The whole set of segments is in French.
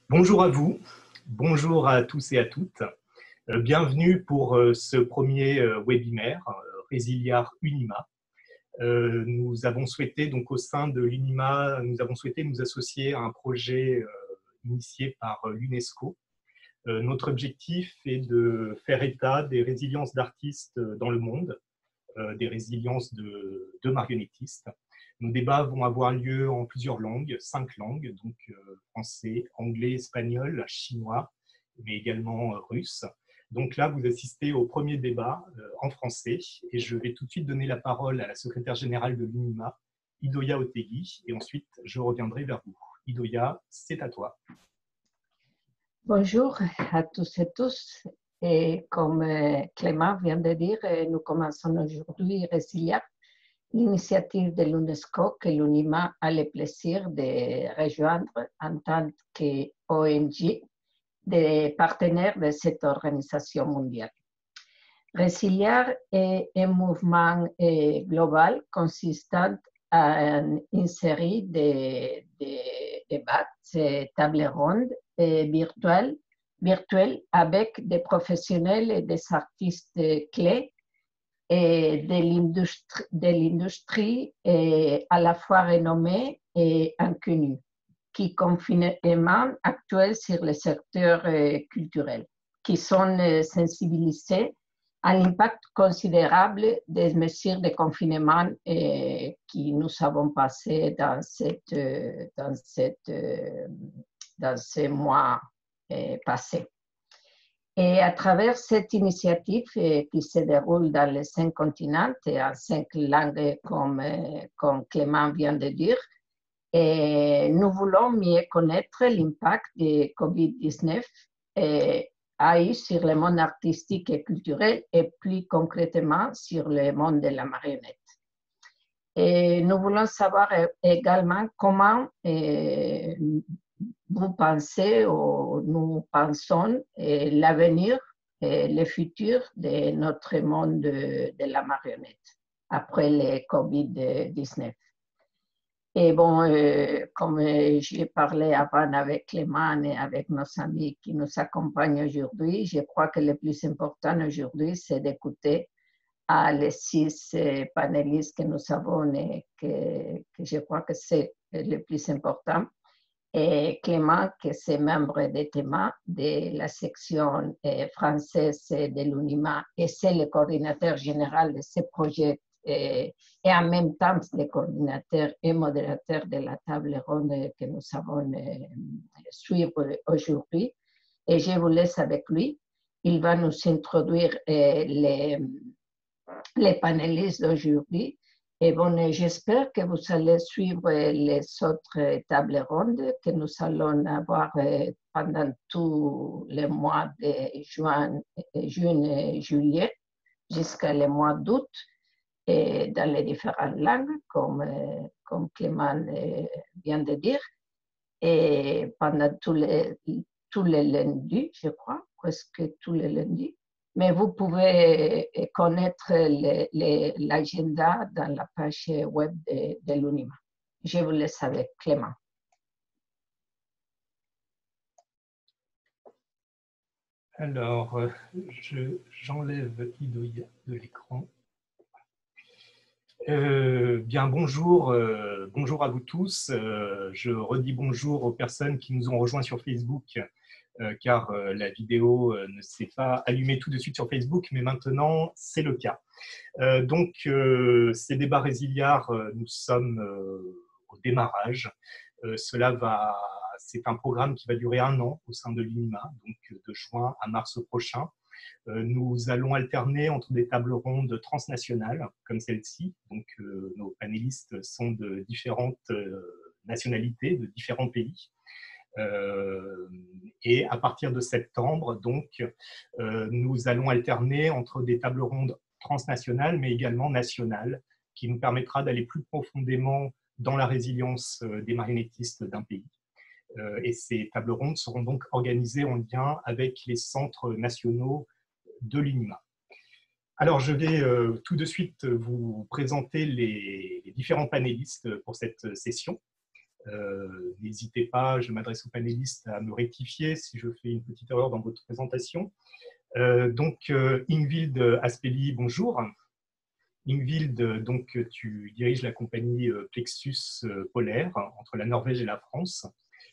Bonjour à vous, bonjour à tous et à toutes. Bienvenue pour ce premier webinaire Résiliar Unima. Nous avons souhaité, donc au sein de l'Unima, nous avons souhaité nous associer à un projet initié par l'UNESCO. Notre objectif est de faire état des résiliences d'artistes dans le monde, des résiliences de marionnettistes. Nos débats vont avoir lieu en plusieurs langues, 5 langues, donc français, anglais, espagnol, chinois, mais également russe. Donc là, vous assistez au premier débat en français et je vais tout de suite donner la parole à la secrétaire générale de l'UNIMA, Idoia Otegui, et ensuite je reviendrai vers vous. Idoia, c'est à toi. Bonjour à tous et tous. Et comme Clément vient de dire, nous commençons aujourd'hui Résiliar, l'initiative de l'UNESCO que l'UNIMA a le plaisir de rejoindre en tant qu'ONG, des partenaires de cette organisation mondiale. Résiliar est un mouvement global consistant en une série de débats, tables rondes virtuelles avec des professionnels et des artistes clés et de l'industrie à la fois renommée et inconnue, qui confinement actuel sur le secteur culturel, qui sont sensibilisés à l'impact considérable des mesures de confinement qui nous avons passées dans ces mois passés. Et à travers cette initiative qui se déroule dans les 5 continents et en 5 langues, comme Clément vient de dire, nous voulons mieux connaître l'impact de COVID-19 a eu sur le monde artistique et culturel et plus concrètement sur le monde de la marionnette. Et nous voulons savoir également comment vous pensez ou nous pensons l'avenir et le futur de notre monde de la marionnette après le COVID-19. Et bon, comme j'ai parlé avant avec Clément et avec nos amis qui nous accompagnent aujourd'hui, je crois que le plus important aujourd'hui, c'est d'écouter les 6 panélistes que nous avons et que je crois que c'est le plus important. Et Clément, qui est membre de TEMA, de la section française de l'UNIMA, et c'est le coordinateur général de ce projet et en même temps le coordinateur et modérateur de la table ronde que nous avons suivre aujourd'hui. Et je vous laisse avec lui. Il va nous introduire les panélistes d'aujourd'hui. Et bon, j'espère que vous allez suivre les autres tables rondes que nous allons avoir pendant tous les mois de juin et juillet jusqu'à le mois d'août et dans les différentes langues, comme Clément vient de dire, et pendant tous les lundis, je crois, presque tous les lundis. Mais vous pouvez connaître l'agenda dans la page web de l'UNIMA. Je vous laisse avec Clément. Alors, j'enlève Idoia de l'écran. Bien, bonjour à vous tous. Je redis bonjour aux personnes qui nous ont rejoints sur Facebook, car la vidéo ne s'est pas allumée tout de suite sur Facebook, mais maintenant, c'est le cas. Donc, ces débats Résiliar, nous sommes au démarrage. C'est un programme qui va durer 1 an au sein de l'UNIMA, donc de juin à mars prochain. Nous allons alterner entre des tables rondes transnationales comme celle-ci. Donc, nos panélistes sont de différentes nationalités, de différents pays. Et à partir de septembre, donc, nous allons alterner entre des tables rondes transnationales, mais également nationales, qui nous permettra d'aller plus profondément dans la résilience des marionnettistes d'un pays. Et ces tables rondes seront donc organisées en lien avec les centres nationaux de l'UNIMA. Alors, je vais tout de suite vous présenter les différents panélistes pour cette session. N'hésitez pas, je m'adresse aux panélistes à me rectifier si je fais une petite erreur dans votre présentation. Donc, Ingvild Aspeli, bonjour. Ingvild, donc, tu diriges la compagnie Plexus Polaire entre la Norvège et la France.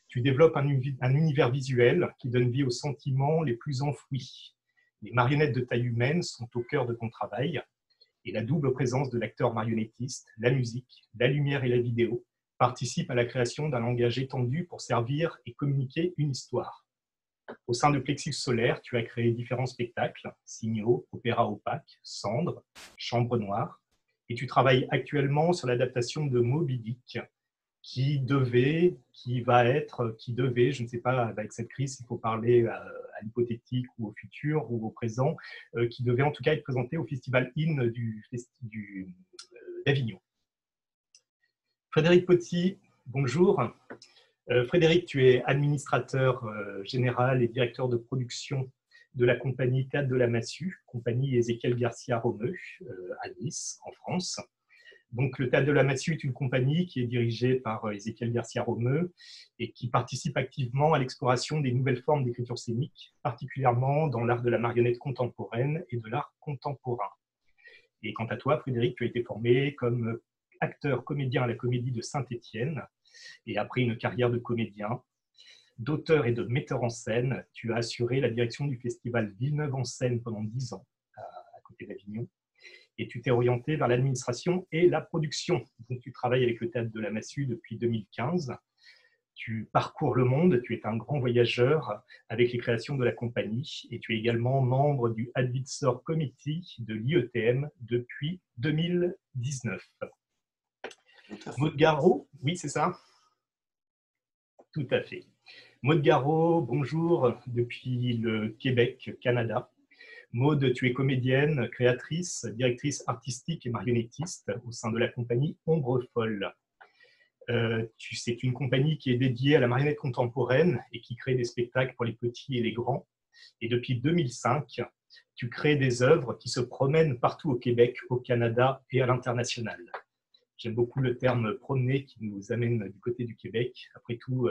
Tu développes un univers visuel qui donne vie aux sentiments les plus enfouis. Les marionnettes de taille humaine sont au cœur de ton travail et la double présence de l'acteur marionnettiste, la musique, la lumière et la vidéo participent à la création d'un langage étendu pour servir et communiquer une histoire. Au sein de Plexus Solaire, tu as créé différents spectacles, Signaux, Opéra opaque, Cendres, Chambre noire, et tu travailles actuellement sur l'adaptation de Moby Dick, qui devait, je ne sais pas, avec cette crise, il faut parler à l'hypothétique ou au futur ou au présent, qui devait en tout cas être présenté au Festival IN d'Avignon. Frédéric Poty, bonjour. Frédéric, tu es administrateur général et directeur de production de la compagnie Théâtre de la Massue, compagnie Ezequiel Garcia Romeu, à Nice, en France. Donc, le Théâtre de la Massue est une compagnie qui est dirigée par Ezequiel Garcia Romeu et qui participe activement à l'exploration des nouvelles formes d'écriture scénique, particulièrement dans l'art de la marionnette contemporaine et de l'art contemporain. Et quant à toi, Frédéric, tu as été formé comme acteur-comédien à la Comédie de Saint-Étienne. Et après une carrière de comédien, d'auteur et de metteur en scène, tu as assuré la direction du festival Villeneuve en scène pendant 10 ans, à côté d'Avignon. Et tu t'es orienté vers l'administration et la production. Donc, tu travailles avec le Théâtre de la Massue depuis 2015. Tu parcours le monde, tu es un grand voyageur avec les créations de la compagnie et tu es également membre du Advisor Committee de l'IETM depuis 2019. Maud Garot, oui, c'est ça? Tout à fait. Maud Garot, bonjour, depuis le Québec, Canada. Maud, tu es comédienne, créatrice, directrice artistique et marionnettiste au sein de la compagnie Ombre Folle. C'est une compagnie qui est dédiée à la marionnette contemporaine et qui crée des spectacles pour les petits et les grands. Et depuis 2005, tu crées des œuvres qui se promènent partout au Québec, au Canada et à l'international. J'aime beaucoup le terme « promener » qui nous amène du côté du Québec. Après tout,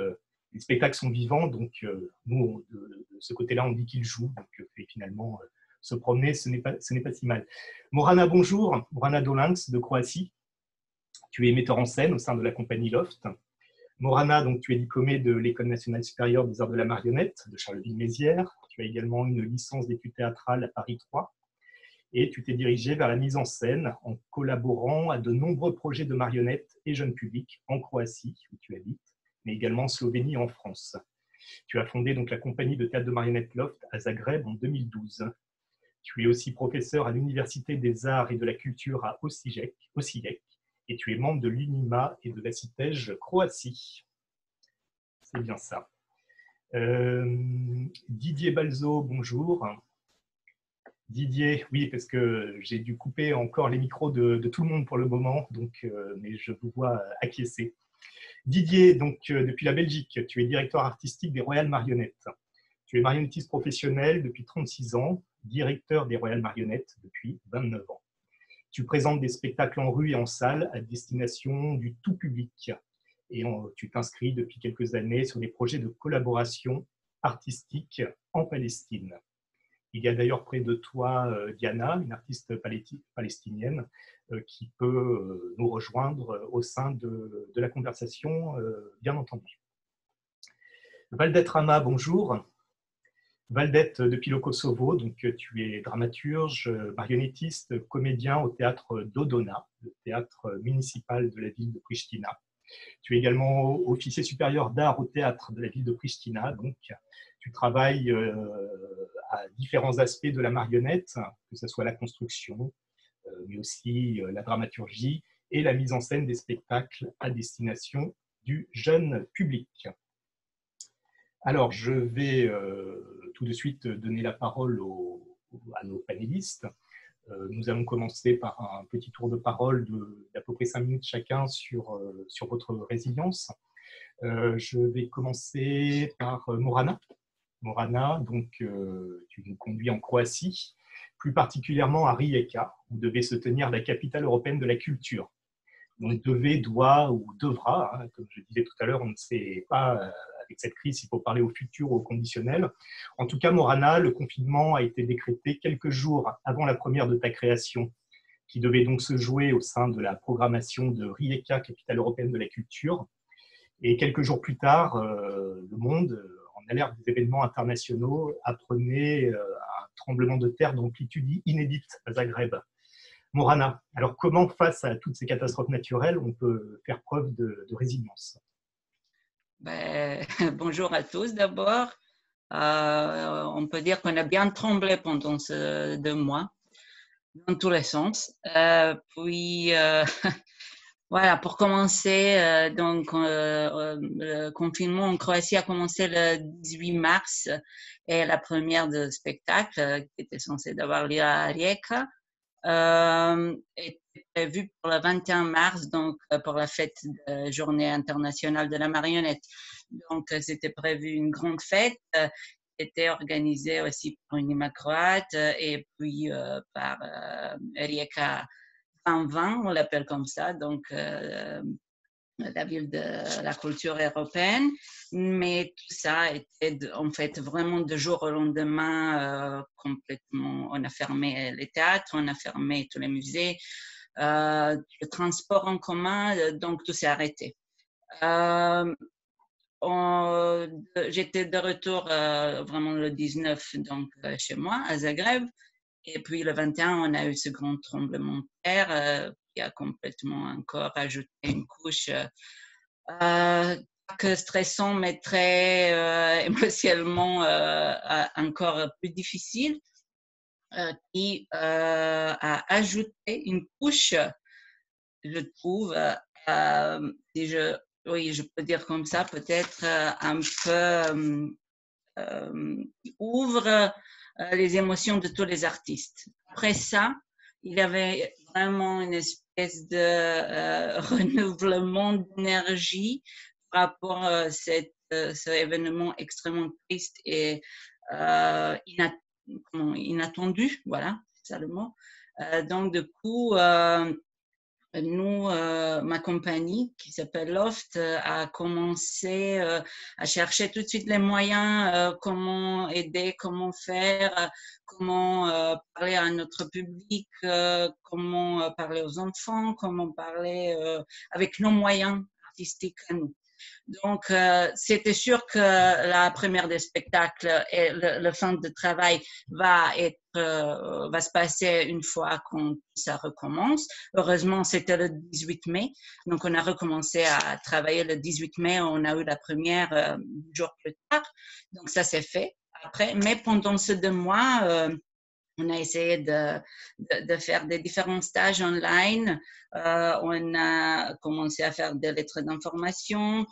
les spectacles sont vivants, donc nous, de ce côté-là, on dit qu'ils jouent. Donc finalement, se promener, ce n'est pas si mal. Morana, bonjour. Morana Dolancs de Croatie. Tu es metteur en scène au sein de la compagnie Loft. Morana, donc, tu es diplômée de l'École nationale supérieure des arts de la marionnette de Charleville-Mézières. Tu as également une licence d'études théâtrales à Paris 3. Et tu t'es dirigée vers la mise en scène en collaborant à de nombreux projets de marionnettes et jeunes publics en Croatie, où tu habites, mais également en Slovénie et en France. Tu as fondé donc la compagnie de théâtre de marionnettes Loft à Zagreb en 2012. Tu es aussi professeur à l'Université des Arts et de la Culture à Osijek, et tu es membre de l'UNIMA et de la CITEJ Croatie. C'est bien ça. Didier Balzo, bonjour. Didier, oui, parce que j'ai dû couper encore les micros de tout le monde pour le moment, donc, mais je vous vois acquiescer. Didier, donc, depuis la Belgique, tu es directeur artistique des Royal Marionnettes. Tu es marionnettiste professionnel depuis 36 ans, directeur des Royal Marionnettes depuis 29 ans. Tu présentes des spectacles en rue et en salle à destination du tout public. Et tu t'inscris depuis quelques années sur des projets de collaboration artistique en Palestine. Il y a d'ailleurs près de toi Diana, une artiste palestinienne, qui peut nous rejoindre au sein de la conversation, bien entendu. Valdette Rama, bonjour. Valdette, depuis le Kosovo, donc tu es dramaturge, marionnettiste, comédien au théâtre d'Odona, le théâtre municipal de la ville de Pristina. Tu es également officier supérieur d'art au théâtre de la ville de Pristina, donc tu travailles à différents aspects de la marionnette, que ce soit la construction, mais aussi la dramaturgie et la mise en scène des spectacles à destination du jeune public. Alors, je vais tout de suite donner la parole à nos panélistes. Nous allons commencer par un petit tour de parole d'à peu près 5 minutes chacun sur votre résilience. Je vais commencer par Morana. Morana, donc, tu nous conduis en Croatie, plus particulièrement à Rijeka, où devait se tenir la capitale européenne de la culture. Donc devait, doit ou devra, hein, comme je disais tout à l'heure, on ne sait pas, avec cette crise, s'il faut parler au futur ou au conditionnel. En tout cas, Morana, le confinement a été décrété quelques jours avant la première de ta création, qui devait donc se jouer au sein de la programmation de Rijeka, capitale européenne de la culture. Et quelques jours plus tard, le monde, en alerte des événements internationaux, apprenait un tremblement de terre d'amplitude inédite à Zagreb. Morana, alors comment, face à toutes ces catastrophes naturelles, on peut faire preuve de résilience? Bonjour à tous d'abord. On peut dire qu'on a bien tremblé pendant ces 2 mois, dans tous les sens. Voilà, pour commencer, le confinement en Croatie a commencé le 18 mars et la première de spectacle qui était censée avoir lieu à Rijeka était prévue pour le 21 mars, donc pour la fête de Journée internationale de la marionnette. Donc, c'était prévu une grande fête qui était organisée aussi par Unima croate et puis par Rijeka 2020, on l'appelle comme ça, donc la ville de la culture européenne. Mais tout ça était en fait vraiment de jour au lendemain complètement. On a fermé les théâtres, on a fermé tous les musées, le transport en commun, donc tout s'est arrêté. J'étais de retour vraiment le 19 donc chez moi à Zagreb. Et puis le 21, on a eu ce grand tremblement de terre qui a complètement encore ajouté une couche que stressant, mais très émotionnellement encore plus difficile, qui a ajouté une couche, je trouve, oui, je peux dire comme ça, peut-être un peu ouvre les émotions de tous les artistes. Après ça, il y avait vraiment une espèce de renouvellement d'énergie par rapport à cet événement extrêmement triste et inattendu, voilà, c'est ça le mot. Donc, du coup, nous, ma compagnie qui s'appelle Loft a commencé à chercher tout de suite les moyens, comment aider, comment faire, comment parler à notre public, comment parler aux enfants, comment parler avec nos moyens artistiques à nous. Donc, c'était sûr que la première des spectacles et le fin de travail va se passer une fois quand ça recommence. Heureusement, c'était le 18 mai. Donc, on a recommencé à travailler le 18 mai. On a eu la première jour plus tard. Donc, ça s'est fait après. Mais pendant ces 2 mois, on a essayé de faire des différents stages online. On a commencé à faire des lettres d'information.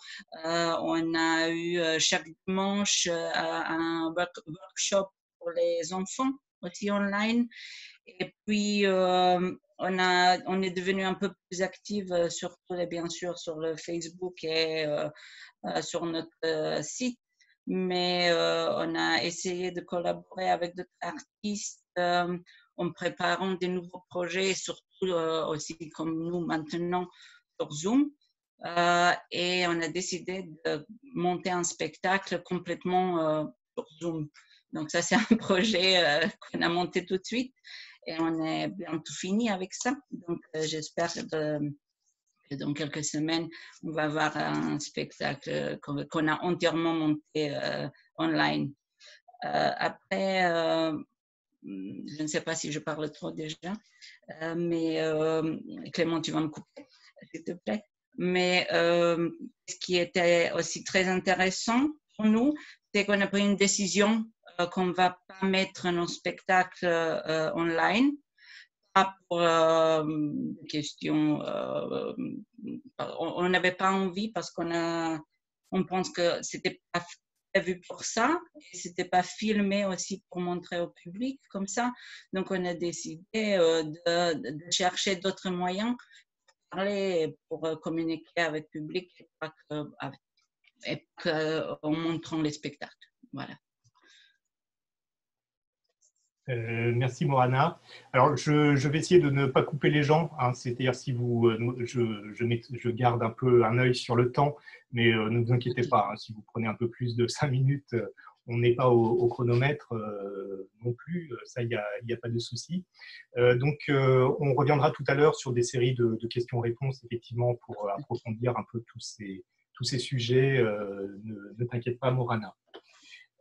On a eu chaque dimanche un workshop pour les enfants aussi online. Et puis, on est devenu un peu plus active, surtout et bien sûr sur le Facebook et sur notre site. Mais on a essayé de collaborer avec d'autres artistes en préparant des nouveaux projets, surtout aussi comme nous maintenant sur Zoom. Et on a décidé de monter un spectacle complètement sur Zoom. Donc ça, c'est un projet qu'on a monté tout de suite et on est bientôt fini avec ça. Donc j'espère que dans quelques semaines, on va avoir un spectacle qu'on a entièrement monté online. Après, je ne sais pas si je parle trop déjà, mais Clément, tu vas me couper, s'il te plaît. Mais ce qui était aussi très intéressant pour nous, c'est qu'on a pris une décision qu'on ne va pas mettre nos spectacles online. Pas pour questions, on n'avait pas envie parce on pense que c'était pas prévu pour ça et c'était pas filmé aussi pour montrer au public comme ça. Donc on a décidé de chercher d'autres moyens pour parler, pour communiquer avec le public et en montrant les spectacles. Voilà. Merci Morana. Alors je vais essayer de ne pas couper les gens, hein. C'est-à-dire si vous, je garde un peu un œil sur le temps, mais ne vous inquiétez pas, hein, si vous prenez un peu plus de 5 minutes, on n'est pas au chronomètre non plus, ça il y a pas de souci. Donc on reviendra tout à l'heure sur des séries de questions-réponses effectivement pour approfondir un peu tous ces sujets. Ne t'inquiète pas Morana.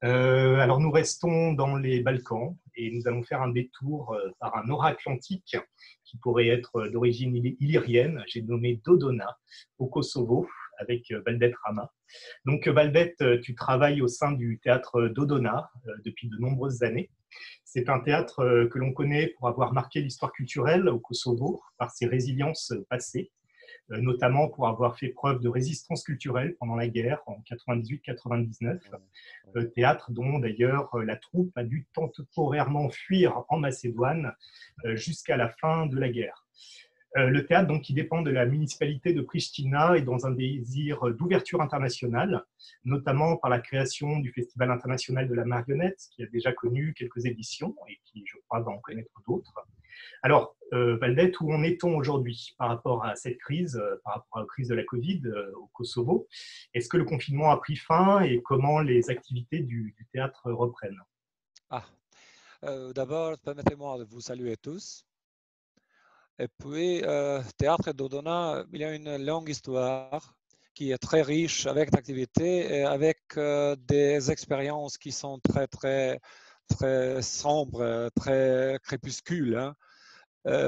Alors nous restons dans les Balkans et nous allons faire un détour par un nord-atlantique qui pourrait être d'origine illyrienne. J'ai nommé Dodona au Kosovo avec Valdet Rama. Donc Valdet, tu travailles au sein du théâtre Dodona depuis de nombreuses années. C'est un théâtre que l'on connaît pour avoir marqué l'histoire culturelle au Kosovo par ses résiliences passées, notamment pour avoir fait preuve de résistance culturelle pendant la guerre en 98-99, théâtre dont d'ailleurs la troupe a dû temporairement fuir en Macédoine jusqu'à la fin de la guerre. Le théâtre, donc, qui dépend de la municipalité de Pristina, est dans un désir d'ouverture internationale, notamment par la création du Festival international de la marionnette, qui a déjà connu quelques éditions et qui, je crois, va en connaître d'autres. Alors, Valdet, où en est-on aujourd'hui par rapport à cette crise, par rapport à la crise de la Covid au Kosovo? Est-ce que le confinement a pris fin et comment les activités du théâtre reprennent? D'abord, permettez-moi de vous saluer tous. Et puis, Théâtre Dodona, il y a une longue histoire qui est très riche avec d'activités et avec des expériences qui sont très, très, très sombres, très crépuscules. Hein.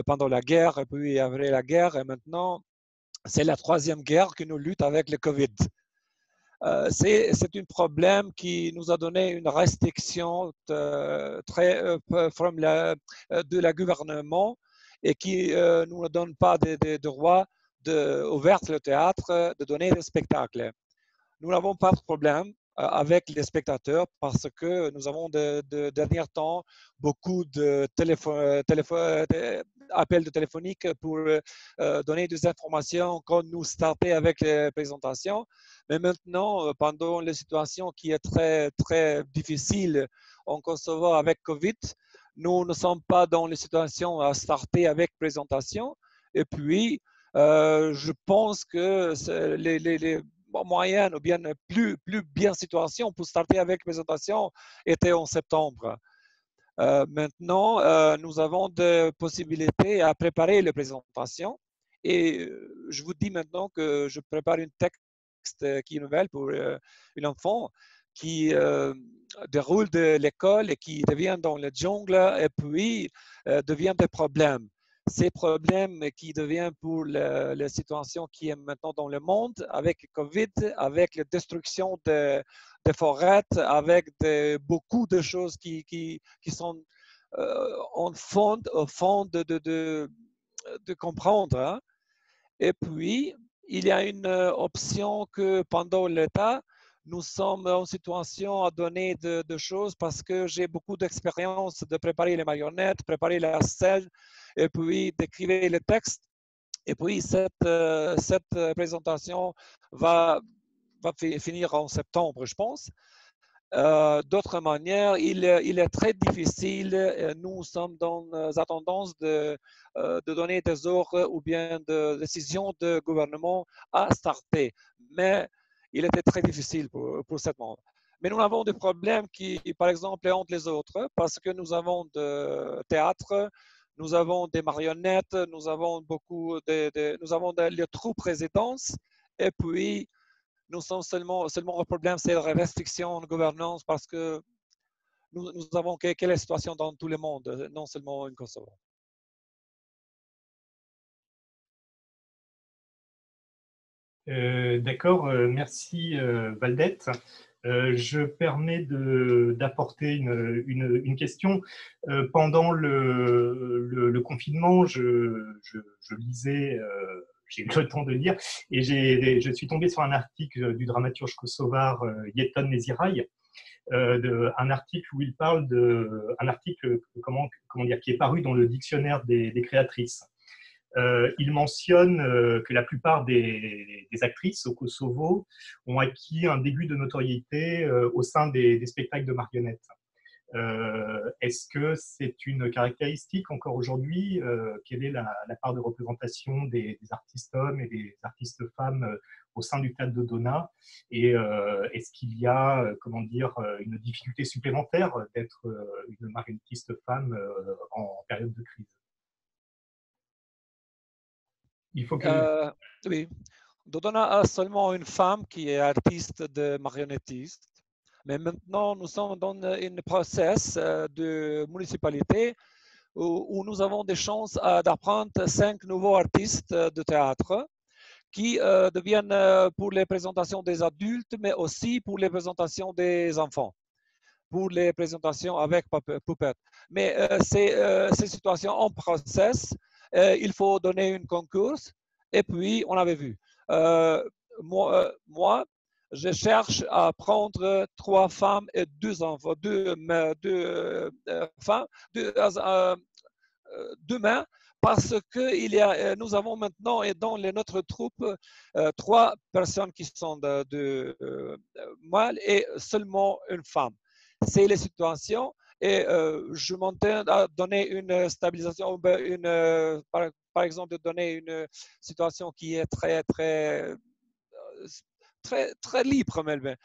Pendant la guerre, et puis après la guerre, et maintenant, c'est la troisième guerre que nous luttons avec le Covid. C'est un problème qui nous a donné une restriction de la gouvernement et qui ne nous donne pas de droit d'ouvrir le théâtre, de donner des spectacles. Nous n'avons pas de problème avec les spectateurs parce que nous avons de derniers temps beaucoup appels téléphoniques pour donner des informations quand nous startons avec les présentations. Mais maintenant, pendant la situation qui est très, très difficile en Kosovo avec Covid, nous ne sommes pas dans les situations à starter avec présentation. Et puis, je pense que les moyenne ou bien plus bien situation pour starter avec présentation était en septembre. Maintenant, nous avons des possibilités à préparer les présentations et je vous dis maintenant que je prépare un texte qui est nouvelle pour un enfant qui déroule de l'école et qui devient dans le jungle et puis devient des problèmes. Ces problèmes qui deviennent pour la situation qui est maintenant dans le monde, avec Covid, avec la destruction des forêts, avec beaucoup de choses qui sont au fond de comprendre. Hein. Et puis, il y a une option que pendant l'état, nous sommes en situation à donner de choses parce que j'ai beaucoup d'expérience de préparer les marionnettes, préparer la scène et puis d'écrire le texte. Et puis, cette présentation va finir en septembre, je pense. D'autre manière, il est très difficile. Nous sommes dans la tendance de donner des ordres ou bien de décisions de gouvernement à starter. Mais il était très difficile pour ce moment. Mais nous avons des problèmes qui, par exemple, entre les autres, parce que nous avons de théâtre, nous avons des marionnettes, nous avons nous avons les troupes résidences, et puis nous sommes seulement le problème, c'est la restriction de gouvernance parce que nous avons quelle situation dans tout le monde, non seulement en Kosovo. D'accord, merci Valdet. Je permets d'apporter une question. Pendant le confinement, je lisais, j'ai eu le temps de lire, et je suis tombé sur un article du dramaturge kosovar Jeton Neziray, un article où il parle un article comment dire, qui est paru dans le dictionnaire des créatrices. Il mentionne que la plupart des actrices au Kosovo ont acquis un début de notoriété au sein des spectacles de marionnettes. Est-ce que c'est une caractéristique encore aujourd'hui? Quelle est la part de représentation des artistes hommes et des artistes femmes au sein du théâtre de Donna? Et est-ce qu'il y a, comment dire, une difficulté supplémentaire d'être une marionnettiste femme en période de crise? Il faut que... Oui, Dodona a seulement une femme qui est artiste de marionnettiste. Mais maintenant, nous sommes dans un process de municipalité où nous avons des chances d'apprendre 5 nouveaux artistes de théâtre qui deviennent pour les présentations des adultes, mais aussi pour les présentations des enfants, pour les présentations avec Poupette. Mais ces situations en process, il faut donner un concours et puis on avait vu. Moi, je cherche à prendre 3 femmes et 2 enfants, 2 femmes, 2 mains, parce que nous avons maintenant dans notre troupe 3 personnes qui sont de mâles et seulement une femme. C'est la situation et je m'entends à donner une stabilisation, par exemple, de donner une situation qui est très libre même.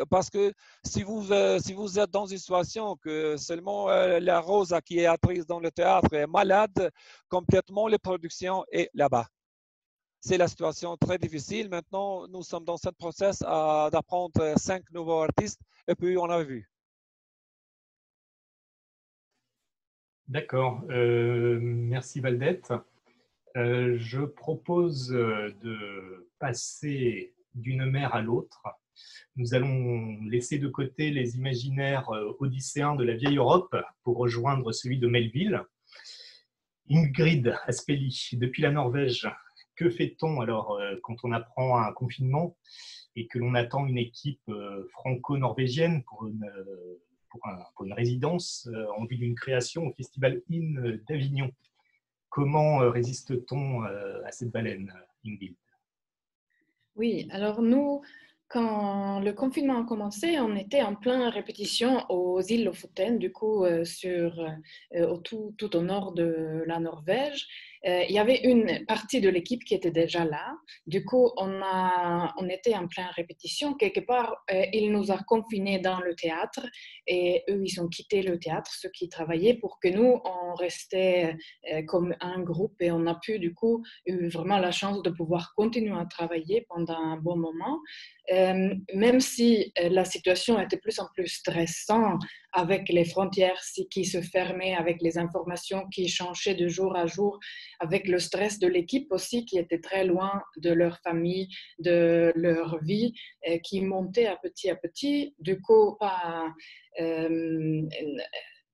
Parce que si vous êtes dans une situation que seulement la Rosa qui est actrice dans le théâtre est malade, complètement la production est là-bas. C'est la situation très difficile. Maintenant, nous sommes dans ce process d'apprendre 5 nouveaux artistes et puis on a vu. D'accord. Merci Valdette. Je propose de passer d'une mer à l'autre. Nous allons laisser de côté les imaginaires odysséens de la vieille Europe pour rejoindre celui de Melville. Ingrid Aspeli, depuis la Norvège, que fait-on alors quand on apprend un confinement et que l'on attend une équipe franco-norvégienne pour une résidence en vue d'une création au Festival IN d'Avignon? Comment résiste-t-on à cette baleine, Ingrid? Oui, alors nous, quand le confinement a commencé, on était en pleine répétition aux îles Lofoten, du coup, tout au nord de la Norvège. Il y avait une partie de l'équipe qui était déjà là. Du coup, on était en pleine répétition. Quelque part, il nous a confinés dans le théâtre et eux, ils ont quitté le théâtre, ceux qui travaillaient, pour que nous, on restait comme un groupe et on a pu, du coup, eu vraiment la chance de pouvoir continuer à travailler pendant un bon moment. Même si la situation était de plus en plus stressante avec les frontières qui se fermaient, avec les informations qui changeaient de jour à jour, avec le stress de l'équipe aussi qui était très loin de leur famille, de leur vie, qui montait à petit. Du coup,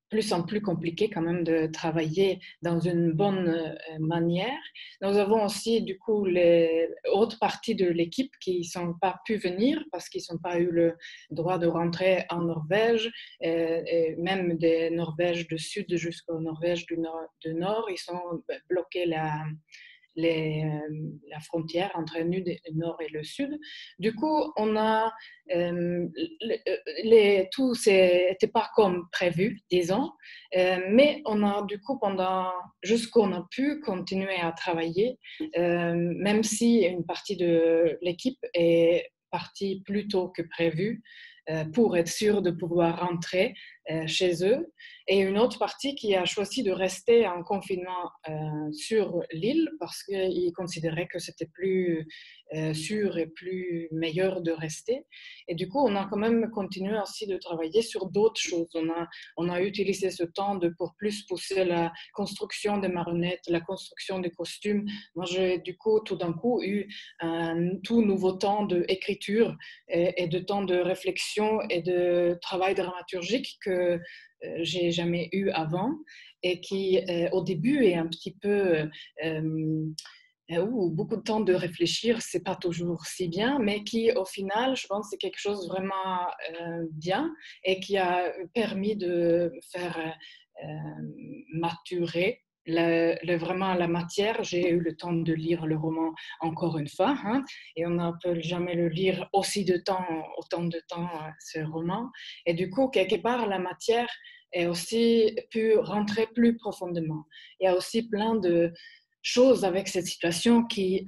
plus en plus compliqué quand même de travailler dans une bonne manière. Nous avons aussi du coup les autres parties de l'équipe qui n'ont pas pu venir parce qu'ils n'ont pas eu le droit de rentrer en Norvège, et même des Norvèges du sud jusqu'aux Norvèges du nord, ils sont bloqués la frontière entre le nord et le sud. Du coup, on a tout n'était pas comme prévu, disons, mais on a du coup jusqu'on a pu continuer à travailler, même si une partie de l'équipe est partie plus tôt que prévu pour être sûr de pouvoir rentrer chez eux. Et une autre partie qui a choisi de rester en confinement sur l'île parce qu'ils considéraient que c'était plus sûr et plus meilleur de rester. Et du coup, on a quand même continué aussi de travailler sur d'autres choses. On a utilisé ce temps pour plus pousser la construction des marionnettes, la construction des costumes. Moi, j'ai du coup, tout d'un coup, eu un tout nouveau temps d'écriture et de temps de réflexion et de travail dramaturgique que j'ai jamais eu avant et qui au début est un petit peu beaucoup de temps de réfléchir, c'est pas toujours si bien, mais qui au final, je pense, c'est quelque chose vraiment bien et qui a permis de faire maturer vraiment la matière, j'ai eu le temps de lire le roman encore une fois, hein, et on ne peut jamais le lire autant de temps, ce roman. Et du coup, quelque part, la matière est aussi pu rentrer plus profondément. Il y a aussi plein de choses avec cette situation qui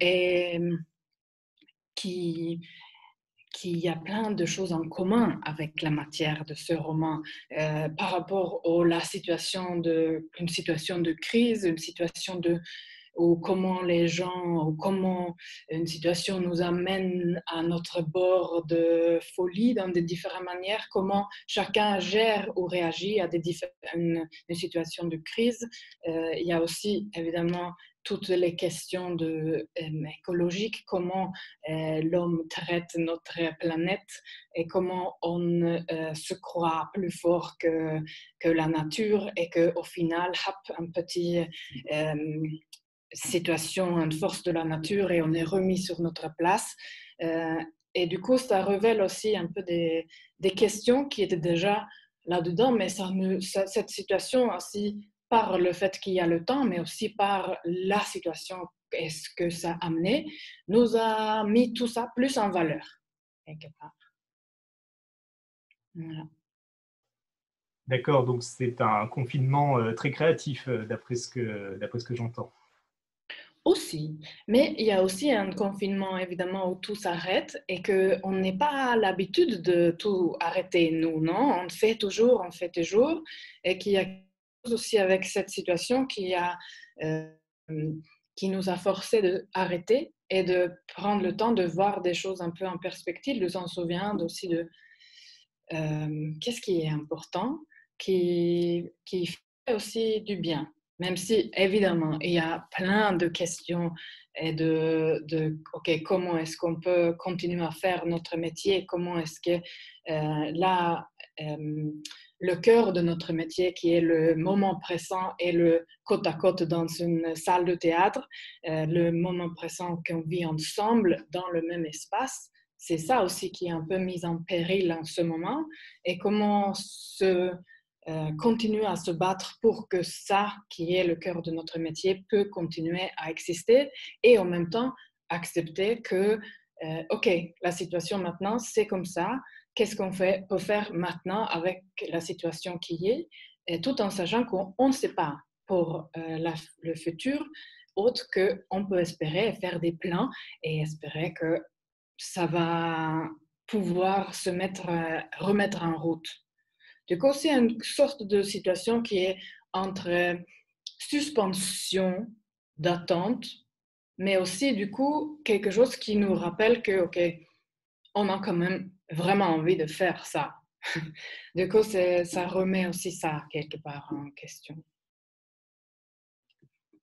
y a plein de choses en commun avec la matière de ce roman par rapport à une situation de crise, une situation ou comment les gens, ou comment une situation nous amène à notre bord de folie dans de différentes manières, comment chacun gère ou réagit à une situation de crise. Il y a aussi évidemment toutes les questions écologiques, comment l'homme traite notre planète et comment on se croit plus fort que la nature et qu'au final, hop, un petit situation, une force de la nature et on est remis sur notre place. Et du coup, ça révèle aussi un peu des questions qui étaient déjà là-dedans, mais cette situation aussi, par le fait qu'il y a le temps, mais aussi par la situation et ce que ça a amené, nous a mis tout ça plus en valeur, quelque part. Voilà. D'accord, donc c'est un confinement très créatif, d'après ce que j'entends. Aussi, mais il y a aussi un confinement évidemment où tout s'arrête et qu'on n'est pas à l'habitude de tout arrêter, nous, non? On fait toujours, et qu'il y a quelque chose aussi avec cette situation qui nous a forcé d'arrêter et de prendre le temps de voir des choses un peu en perspective, de s'en souvenir aussi de qu'est-ce qui est important, qui fait aussi du bien. Même si, évidemment, il y a plein de questions et OK, comment est-ce qu'on peut continuer à faire notre métier? Comment est-ce que le cœur de notre métier, qui est le moment présent et le côte à côte dans une salle de théâtre, le moment présent qu'on vit ensemble dans le même espace, c'est ça aussi qui est un peu mis en péril en ce moment. Et comment continuer à se battre pour que ça, qui est le cœur de notre métier, peut continuer à exister et en même temps accepter que, OK, la situation maintenant, c'est comme ça. Qu'est-ce qu'on peut faire maintenant avec la situation qui est, et tout en sachant qu'on ne sait pas pour le futur, autre qu'on peut espérer faire des plans et espérer que ça va pouvoir remettre en route. Du coup, c'est une sorte de situation qui est entre suspension d'attente, mais aussi, du coup, quelque chose qui nous rappelle que, OK, on a quand même vraiment envie de faire ça. Du coup, ça remet aussi ça quelque part en question.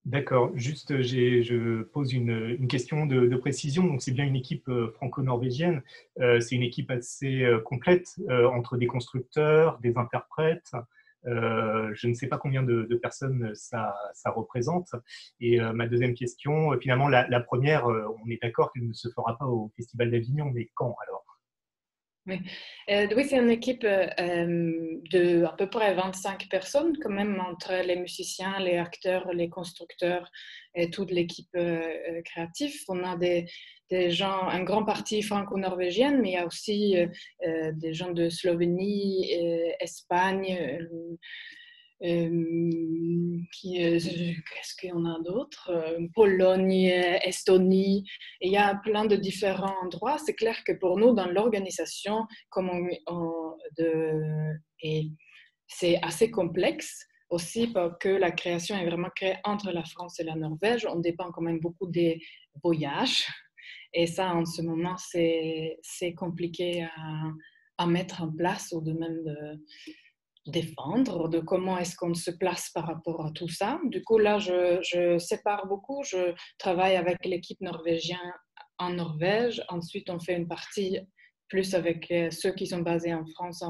D'accord, juste je pose une question de précision. Donc c'est bien une équipe franco-norvégienne. C'est une équipe assez complète entre des constructeurs, des interprètes. Je ne sais pas combien de personnes ça représente. Et ma deuxième question, finalement la première, on est d'accord qu'elle ne se fera pas au Festival d'Avignon, mais quand alors? Oui, oui, c'est une équipe de à peu près 25 personnes, quand même, entre les musiciens, les acteurs, les constructeurs et toute l'équipe créative. On a des gens, un grand parti franco-norvégienne, mais il y a aussi des gens de Slovénie, Espagne, qu'est-ce qu'on a d'autre? Pologne, Estonie. Et il y a plein de différents endroits. C'est clair que pour nous, dans l'organisation, c'est assez complexe aussi parce que la création est vraiment créée entre la France et la Norvège. On dépend quand même beaucoup des voyages. Et ça, en ce moment, c'est compliqué à mettre en place ou de même défendre, de comment est-ce qu'on se place par rapport à tout ça. Du coup, là, je sépare beaucoup. Je travaille avec l'équipe norvégienne en Norvège. Ensuite, on fait une partie plus avec ceux qui sont basés en France,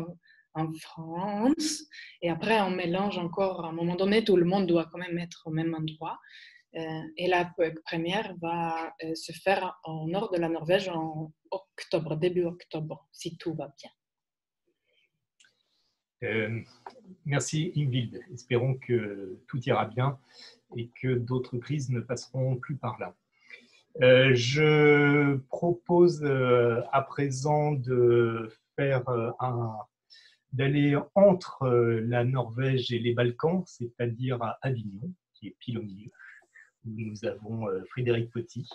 en France. Et après, on mélange encore. À un moment donné, tout le monde doit quand même être au même endroit. Et la première va se faire au nord de la Norvège en octobre, début octobre, si tout va bien. Merci Ingvild. Espérons que tout ira bien et que d'autres crises ne passeront plus par là. Je propose à présent d'aller entre la Norvège et les Balkans, c'est-à-dire à Avignon, qui est pile au milieu, où nous avons Frédéric Petit.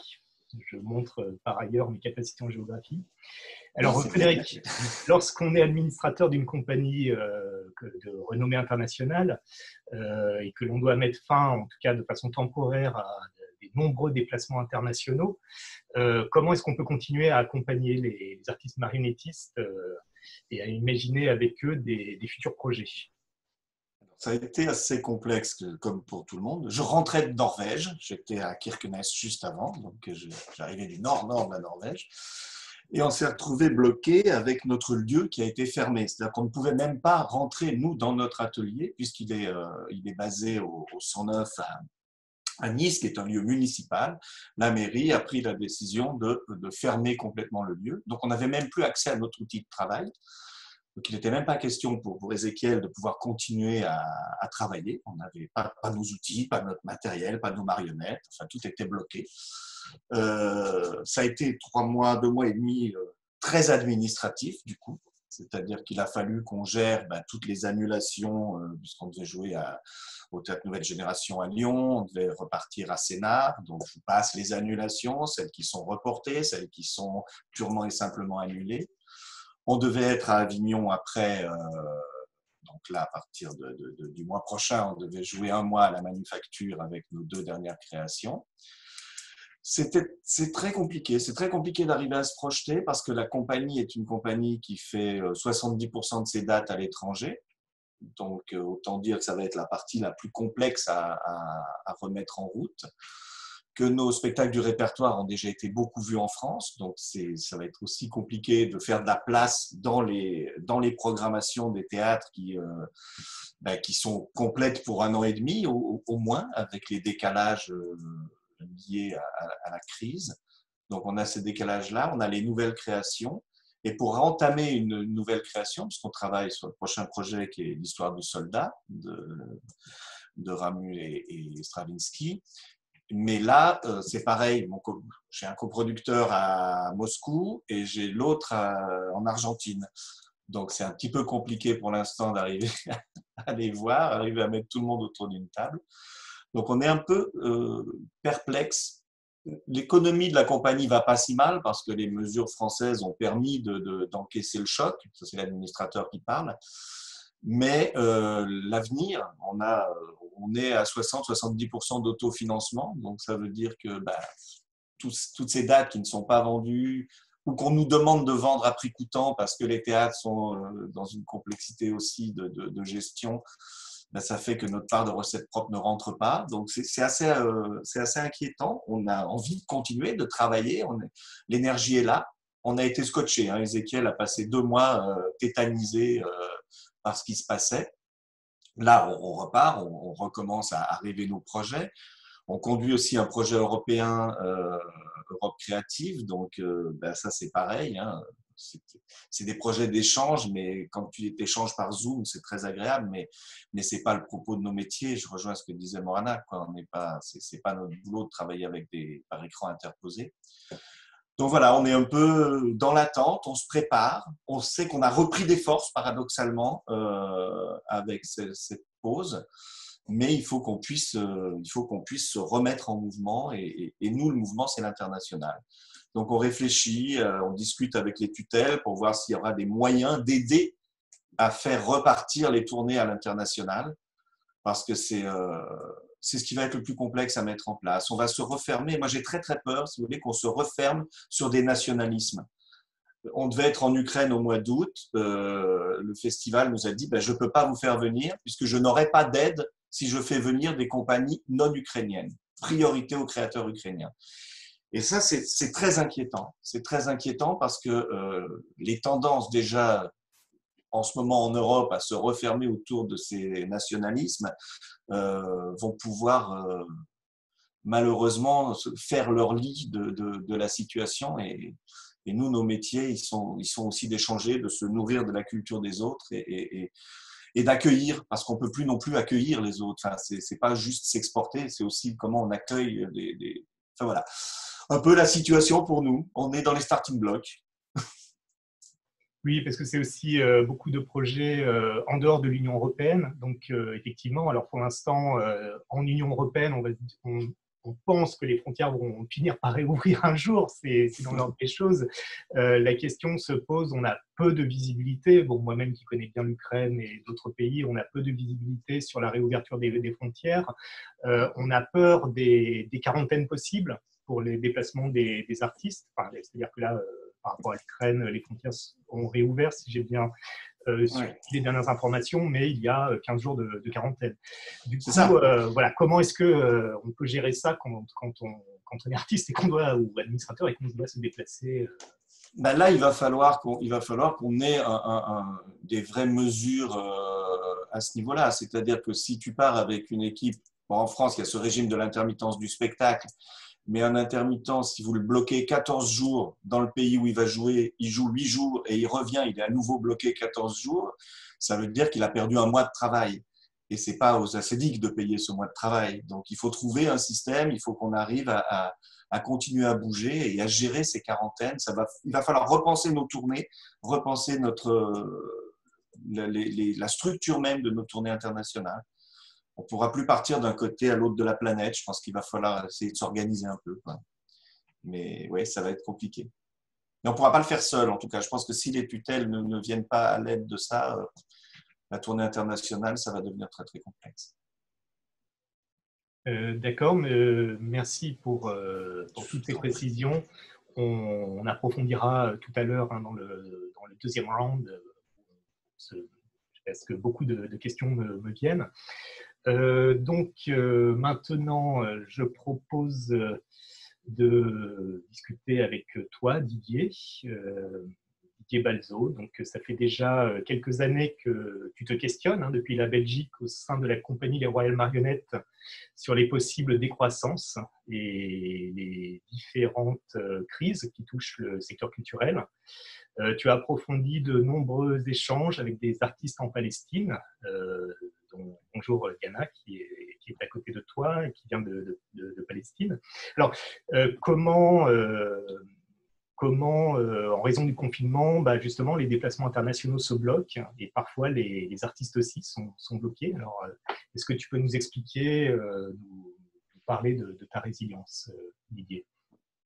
Je montre par ailleurs mes capacités en géographie. Alors Frédéric, lorsqu'on est administrateur d'une compagnie de renommée internationale et que l'on doit mettre fin, en tout cas de façon temporaire, à des nombreux déplacements internationaux, comment est-ce qu'on peut continuer à accompagner les artistes marionnettistes et à imaginer avec eux des futurs projets? Ça a été assez complexe, comme pour tout le monde. Je rentrais de Norvège, j'étais à Kirkenes juste avant, donc j'arrivais du nord de la Norvège. Et on s'est retrouvé bloqué avec notre lieu qui a été fermé. C'est-à-dire qu'on ne pouvait même pas rentrer, nous, dans notre atelier, puisqu'il est basé au 109 à Nice, qui est un lieu municipal. La mairie a pris la décision de fermer complètement le lieu. Donc, on n'avait même plus accès à notre outil de travail. Donc, il n'était même pas question pour Ézéchiel de pouvoir continuer à travailler. On n'avait pas nos outils, pas notre matériel, pas nos marionnettes. Enfin, tout était bloqué. Ça a été 2 mois et demi très administratif, du coup. C'est-à-dire qu'il a fallu qu'on gère toutes les annulations, puisqu'on devait jouer au Théâtre Nouvelle Génération à Lyon, on devait repartir à Sénart. Donc, je vous passe les annulations, celles qui sont reportées, celles qui sont purement et simplement annulées. On devait être à Avignon après, donc là, à partir du mois prochain, on devait jouer 1 mois à la Manufacture avec nos 2 dernières créations. C'est très compliqué. C'est très compliqué d'arriver à se projeter parce que la compagnie est une compagnie qui fait 70% de ses dates à l'étranger. Donc, autant dire que ça va être la partie la plus complexe à remettre en route. Que nos spectacles du répertoire ont déjà été beaucoup vus en France, donc ça va être aussi compliqué de faire de la place dans les programmations des théâtres qui sont complètes pour 1 an et demi au moins, avec les décalages liés à la crise. Donc on a ces décalages-là, on a les nouvelles créations, et pour entamer une nouvelle création, puisqu'on travaille sur le prochain projet qui est l'histoire du soldat de Ramu et Stravinsky. Mais là, c'est pareil. J'ai un coproducteur à Moscou et j'ai l'autre en Argentine. Donc, c'est un petit peu compliqué pour l'instant d'arriver à les voir, arriver à mettre tout le monde autour d'une table. Donc, on est un peu perplexe. L'économie de la compagnie va pas si mal parce que les mesures françaises ont permis d'encaisser le choc. Ça, c'est l'administrateur qui parle. Mais l'avenir, on est à 60-70% d'autofinancement. Donc, ça veut dire que toutes ces dates qui ne sont pas vendues ou qu'on nous demande de vendre à prix coûtant parce que les théâtres sont dans une complexité aussi de gestion, ça fait que notre part de recettes propres ne rentre pas. Donc, c'est assez inquiétant. On a envie de continuer, de travailler. L'énergie est là. On a été scotché. Ézéchiel a passé 2 mois tétanisé par ce qui se passait. Là, on repart, on recommence à rêver nos projets. On conduit aussi un projet européen, Europe créative, donc ça c'est pareil. C'est des projets d'échange, mais quand tu échanges par Zoom, c'est très agréable, mais c'est pas le propos de nos métiers. Je rejoins ce que disait Morana, quoi. C'est pas notre boulot de travailler par écran interposé. Donc voilà, on est un peu dans l'attente, on se prépare, on sait qu'on a repris des forces paradoxalement avec cette pause, mais il faut qu'on puisse se remettre en mouvement et nous, le mouvement, c'est l'international. Donc on réfléchit, on discute avec les tutelles pour voir s'il y aura des moyens d'aider à faire repartir les tournées à l'international, parce que c'est ce qui va être le plus complexe à mettre en place. On va se refermer. Moi, j'ai très, très peur, si vous voulez, qu'on se referme sur des nationalismes. On devait être en Ukraine au mois d'août. Le festival nous a dit je ne peux pas vous faire venir puisque je n'aurai pas d'aide si je fais venir des compagnies non ukrainiennes. Priorité aux créateurs ukrainiens. Et ça, c'est très inquiétant. C'est très inquiétant parce que les tendances déjà en ce moment en Europe à se refermer autour de ces nationalismes vont pouvoir malheureusement faire leur lit de la situation et nous, nos métiers, ils sont aussi d'échanger, de se nourrir de la culture des autres et et d'accueillir, parce qu'on ne peut plus non plus accueillir les autres. Enfin, c'est pas juste s'exporter, c'est aussi comment on accueille Enfin voilà, un peu la situation pour nous. On est dans les starting blocks. Oui, parce que c'est aussi beaucoup de projets en dehors de l'Union européenne. Donc, effectivement, alors pour l'instant, en Union européenne, on pense que les frontières vont finir par réouvrir un jour. C'est dans l'ordre des choses. La question se pose, on a peu de visibilité. Bon, moi-même qui connais bien l'Ukraine et d'autres pays, on a peu de visibilité sur la réouverture des frontières. On a peur des quarantaines possibles pour les déplacements des artistes. Enfin, c'est-à-dire que là, par rapport à l'Ukraine, les frontières ont réouvert, si j'ai bien suivi les dernières informations, mais il y a 15 jours de quarantaine. Du coup, voilà, comment est-ce qu'on peut gérer ça quand on est artiste et ou administrateur et qu'on doit se déplacer Ben là, il va falloir qu'on ait des vraies mesures à ce niveau-là. C'est-à-dire que si tu pars avec une équipe, bon, en France, il y a ce régime de l'intermittence du spectacle, mais un intermittent, si vous le bloquez 14 jours dans le pays où il va jouer, il joue 8 jours et il revient, il est à nouveau bloqué 14 jours, ça veut dire qu'il a perdu un mois de travail. Et ce n'est pas aux assédiques de payer ce mois de travail. Donc, il faut trouver un système, il faut qu'on arrive à continuer à bouger et à gérer ces quarantaines. Il va falloir repenser nos tournées, repenser la structure même de nos tournées internationales. On ne pourra plus partir d'un côté à l'autre de la planète. Je pense qu'il va falloir essayer de s'organiser un peu, quoi. Mais oui, ça va être compliqué. Mais on ne pourra pas le faire seul, en tout cas. Je pense que si les tutelles ne viennent pas à l'aide de ça, la tournée internationale, ça va devenir très, très complexe. D'accord, merci pour toutes ces précisions. On approfondira tout à l'heure dans le deuxième round, parce que beaucoup de questions me viennent. Donc maintenant, je propose de discuter avec toi, Didier Balzo. Donc, ça fait déjà quelques années que tu te questionnes, depuis la Belgique, au sein de la compagnie Les Royales Marionnettes, sur les possibles décroissances et les différentes crises qui touchent le secteur culturel. Tu as approfondi de nombreux échanges avec des artistes en Palestine, dont bonjour Yana, qui est à côté de toi et qui vient de Palestine. Alors, comment, en raison du confinement, justement, les déplacements internationaux se bloquent et parfois les artistes aussi sont bloqués. Alors, est-ce que tu peux nous expliquer, nous parler de ta résilience, Didier ?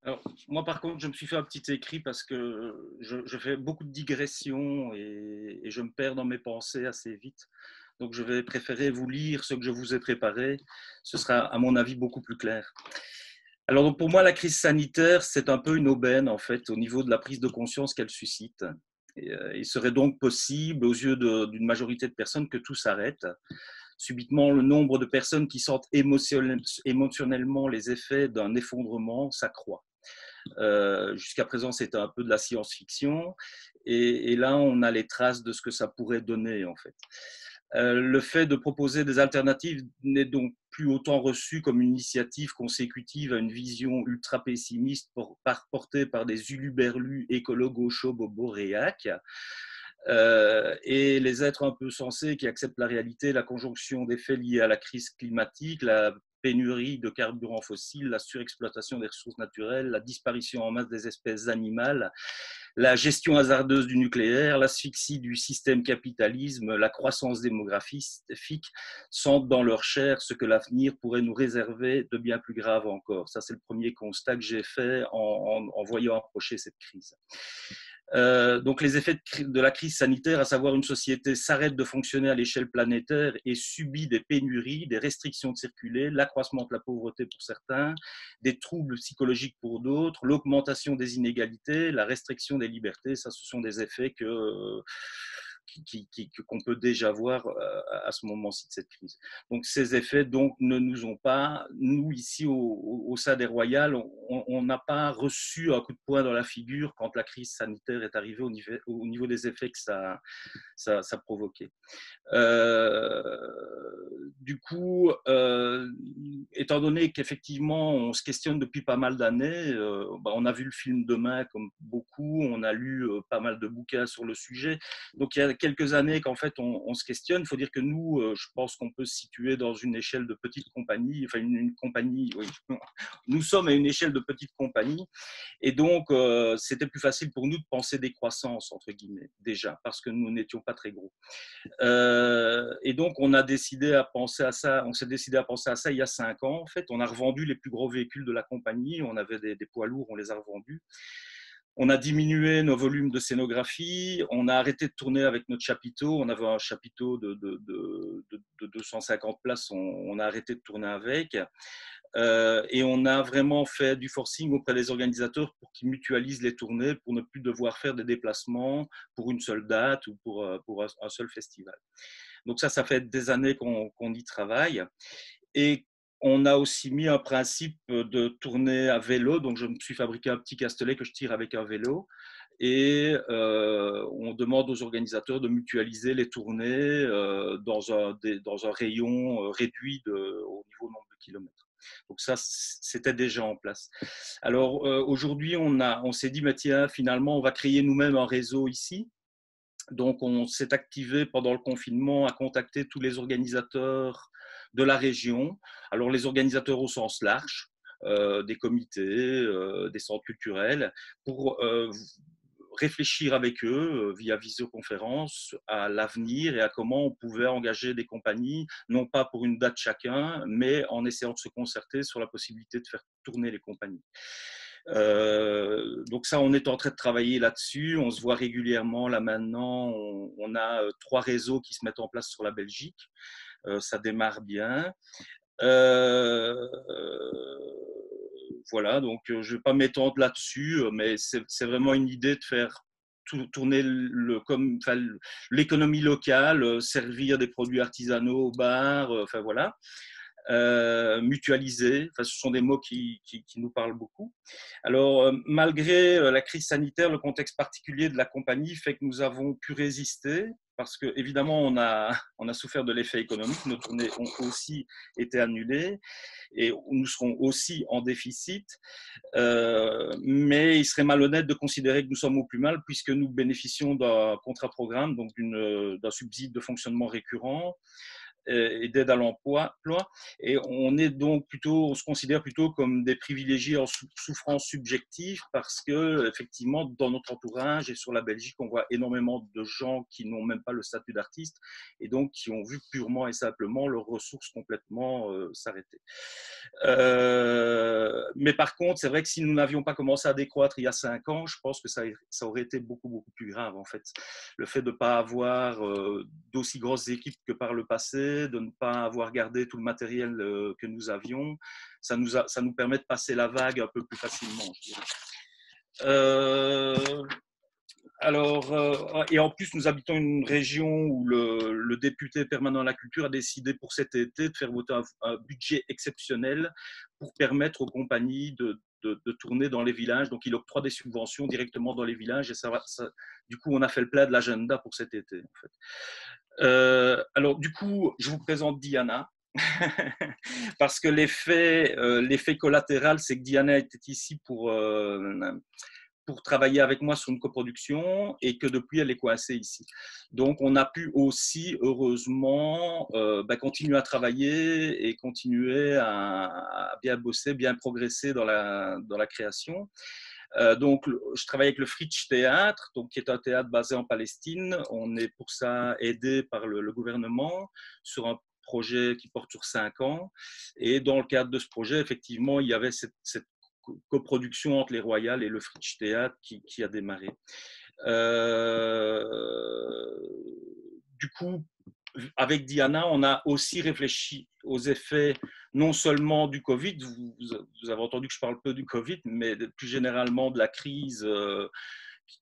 Alors, moi, par contre, je me suis fait un petit écrit parce que je fais beaucoup de digressions et je me perds dans mes pensées assez vite. Donc, je vais préférer vous lire ce que je vous ai préparé. Ce sera, à mon avis, beaucoup plus clair. Alors, donc, pour moi, la crise sanitaire, c'est un peu une aubaine, en fait, au niveau de la prise de conscience qu'elle suscite. Et, il serait donc possible, aux yeux d'une majorité de personnes, que tout s'arrête. Subitement, le nombre de personnes qui sentent émotionnellement les effets d'un effondrement s'accroît. Jusqu'à présent, c'était un peu de la science-fiction. Et là, on a les traces de ce que ça pourrait donner, en fait. Le fait de proposer des alternatives n'est donc plus autant reçu comme une initiative consécutive à une vision ultra pessimiste portée par des uluberlus écolo-gaucho-bobo-réac. Et les êtres un peu sensés qui acceptent la réalité, la conjonction des faits liés à la crise climatique, la pénurie de carburants fossiles, la surexploitation des ressources naturelles, la disparition en masse des espèces animales, la gestion hasardeuse du nucléaire, l'asphyxie du système capitalisme, la croissance démographique sentent dans leur chair ce que l'avenir pourrait nous réserver de bien plus grave encore. Ça, c'est le premier constat que j'ai fait en voyant approcher cette crise. Donc les effets de la crise sanitaire, à savoir une société s'arrête de fonctionner à l'échelle planétaire et subit des pénuries, des restrictions de circuler, l'accroissement de la pauvreté pour certains, des troubles psychologiques pour d'autres, l'augmentation des inégalités, la restriction des libertés, ça ce sont des effets qu'on peut déjà voir à ce moment-ci de cette crise. Donc ces effets donc, ne nous ont pas, nous ici au sein des Royales, on n'a pas reçu un coup de poing dans la figure quand la crise sanitaire est arrivée au niveau des effets que ça provoquait. Du coup, étant donné qu'effectivement on se questionne depuis pas mal d'années, on a vu le film Demain comme beaucoup, on a lu pas mal de bouquins sur le sujet, donc il fait quelques années qu'en fait on se questionne. Il faut dire que nous, je pense qu'on peut se situer dans une échelle de petite compagnie, enfin une compagnie, oui, nous sommes à une échelle de petite compagnie, et donc c'était plus facile pour nous de penser décroissance, entre guillemets, déjà, parce que nous n'étions pas très gros. Et donc on a décidé à penser à ça, on s'est décidé à penser à ça il y a 5 ans. En fait, on a revendu les plus gros véhicules de la compagnie, on avait des poids lourds, on les a revendus. On a diminué nos volumes de scénographie, on a arrêté de tourner avec notre chapiteau. On avait un chapiteau de 250 places, on a arrêté de tourner avec. Et on a vraiment fait du forcing auprès des organisateurs pour qu'ils mutualisent les tournées, pour ne plus devoir faire des déplacements pour une seule date ou pour un seul festival. Donc ça fait des années qu'on y travaille. Et on a aussi mis un principe de tourner à vélo. Donc, je me suis fabriqué un petit castelet que je tire avec un vélo. Et on demande aux organisateurs de mutualiser les tournées dans un rayon réduit au niveau nombre de kilomètres. Donc ça, c'était déjà en place. Alors, aujourd'hui, on s'est dit, mais tiens, finalement, on va créer nous-mêmes un réseau ici. Donc, on s'est activé pendant le confinement à contacter tous les organisateurs de la région. Alors, les organisateurs au sens large, des comités, des centres culturels, pour réfléchir avec eux via visioconférence à l'avenir et à comment on pouvait engager des compagnies, non pas pour une date chacun, mais en essayant de se concerter sur la possibilité de faire tourner les compagnies. Donc ça, on est en train de travailler là-dessus. On se voit régulièrement. Là maintenant, on a 3 réseaux qui se mettent en place sur la Belgique. Ça démarre bien. Voilà, donc je ne vais pas m'étendre là-dessus, mais c'est vraiment une idée de faire tourner l'économie locale, servir des produits artisanaux au bar, enfin voilà. Mutualiser, enfin, ce sont des mots qui nous parlent beaucoup. Alors, malgré la crise sanitaire, le contexte particulier de la compagnie fait que nous avons pu résister, parce que évidemment on a souffert de l'effet économique. Nos tournées ont aussi été annulées et nous serons aussi en déficit, mais il serait malhonnête de considérer que nous sommes au plus mal, puisque nous bénéficions d'un contrat-programme, donc d'un subside de fonctionnement récurrent et d'aide à l'emploi, et on se considère plutôt comme des privilégiés en souffrance subjective, parce que effectivement dans notre entourage et sur la Belgique, on voit énormément de gens qui n'ont même pas le statut d'artiste et donc qui ont vu purement et simplement leurs ressources complètement s'arrêter. Mais par contre, c'est vrai que si nous n'avions pas commencé à décroître il y a 5 ans, je pense que ça aurait été beaucoup, beaucoup plus grave en fait. Le fait de ne pas avoir d'aussi grosses équipes que par le passé, de ne pas avoir gardé tout le matériel que nous avions, ça nous permet de passer la vague un peu plus facilement, je dirais. Alors, et en plus, nous habitons une région où le député permanent à la culture a décidé pour cet été de faire voter un budget exceptionnel pour permettre aux compagnies de tourner dans les villages. Donc, il octroie des subventions directement dans les villages et du coup, on a fait le plein de l'agenda pour cet été. En fait. Alors, du coup, je vous présente Diana. Parce que l'effet collatéral, c'est que Diana était ici pour travailler avec moi sur une coproduction et que depuis, elle est coincée ici. Donc, on a pu aussi, heureusement, continuer à travailler et continuer à bien bosser, bien progresser dans la création. Donc, je travaille avec le Fritsch Théâtre, donc, qui est un théâtre basé en Palestine. On est pour ça aidé par le gouvernement sur un projet qui porte sur 5 ans. Et dans le cadre de ce projet, effectivement, il y avait cette coproduction entre les Royales et le Fritsch Théâtre qui a démarré. Du coup, avec Diana, on a aussi réfléchi aux effets non seulement du Covid, vous avez entendu que je parle peu du Covid, mais plus généralement de la crise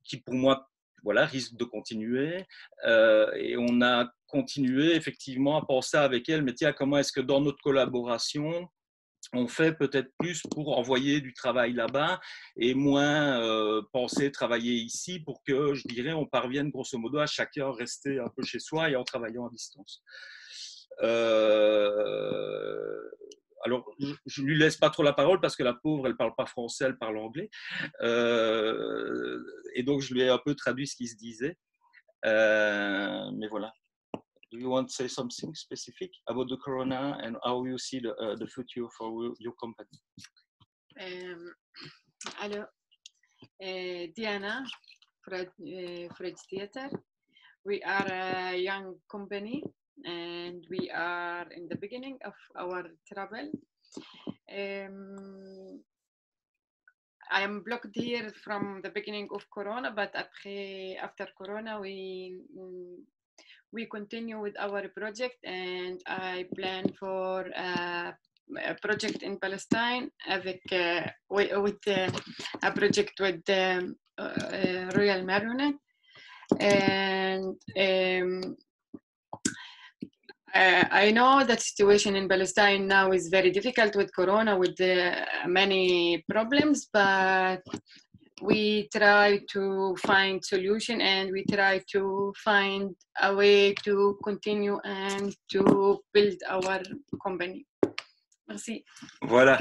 qui pour moi risque de continuer. Et on a continué effectivement à penser avec elle, mais tiens, comment est-ce que dans notre collaboration, on fait peut-être plus pour envoyer du travail là-bas et moins penser travailler ici pour que, je dirais, on parvienne grosso modo à chacun rester un peu chez soi et en travaillant à distance. Alors, je ne lui laisse pas trop la parole parce que la pauvre, elle ne parle pas français, elle parle anglais. Et donc, je lui ai un peu traduit ce qui se disait. Mais voilà. Do you want to say something specific about the corona and how you see the future for your company? Alors, Diana, Fred Theater. We are a young company and we are in the beginning of our travel. I am blocked here from the beginning of Corona, but after Corona, we continue with our project, and I plan for a project in Palestine with a project with the Royal Marionette. And I know that situation in Palestine now is very difficult with Corona, with many problems, but we try to find solution and we try to find a way to continue and to build our company. Merci. Voilà.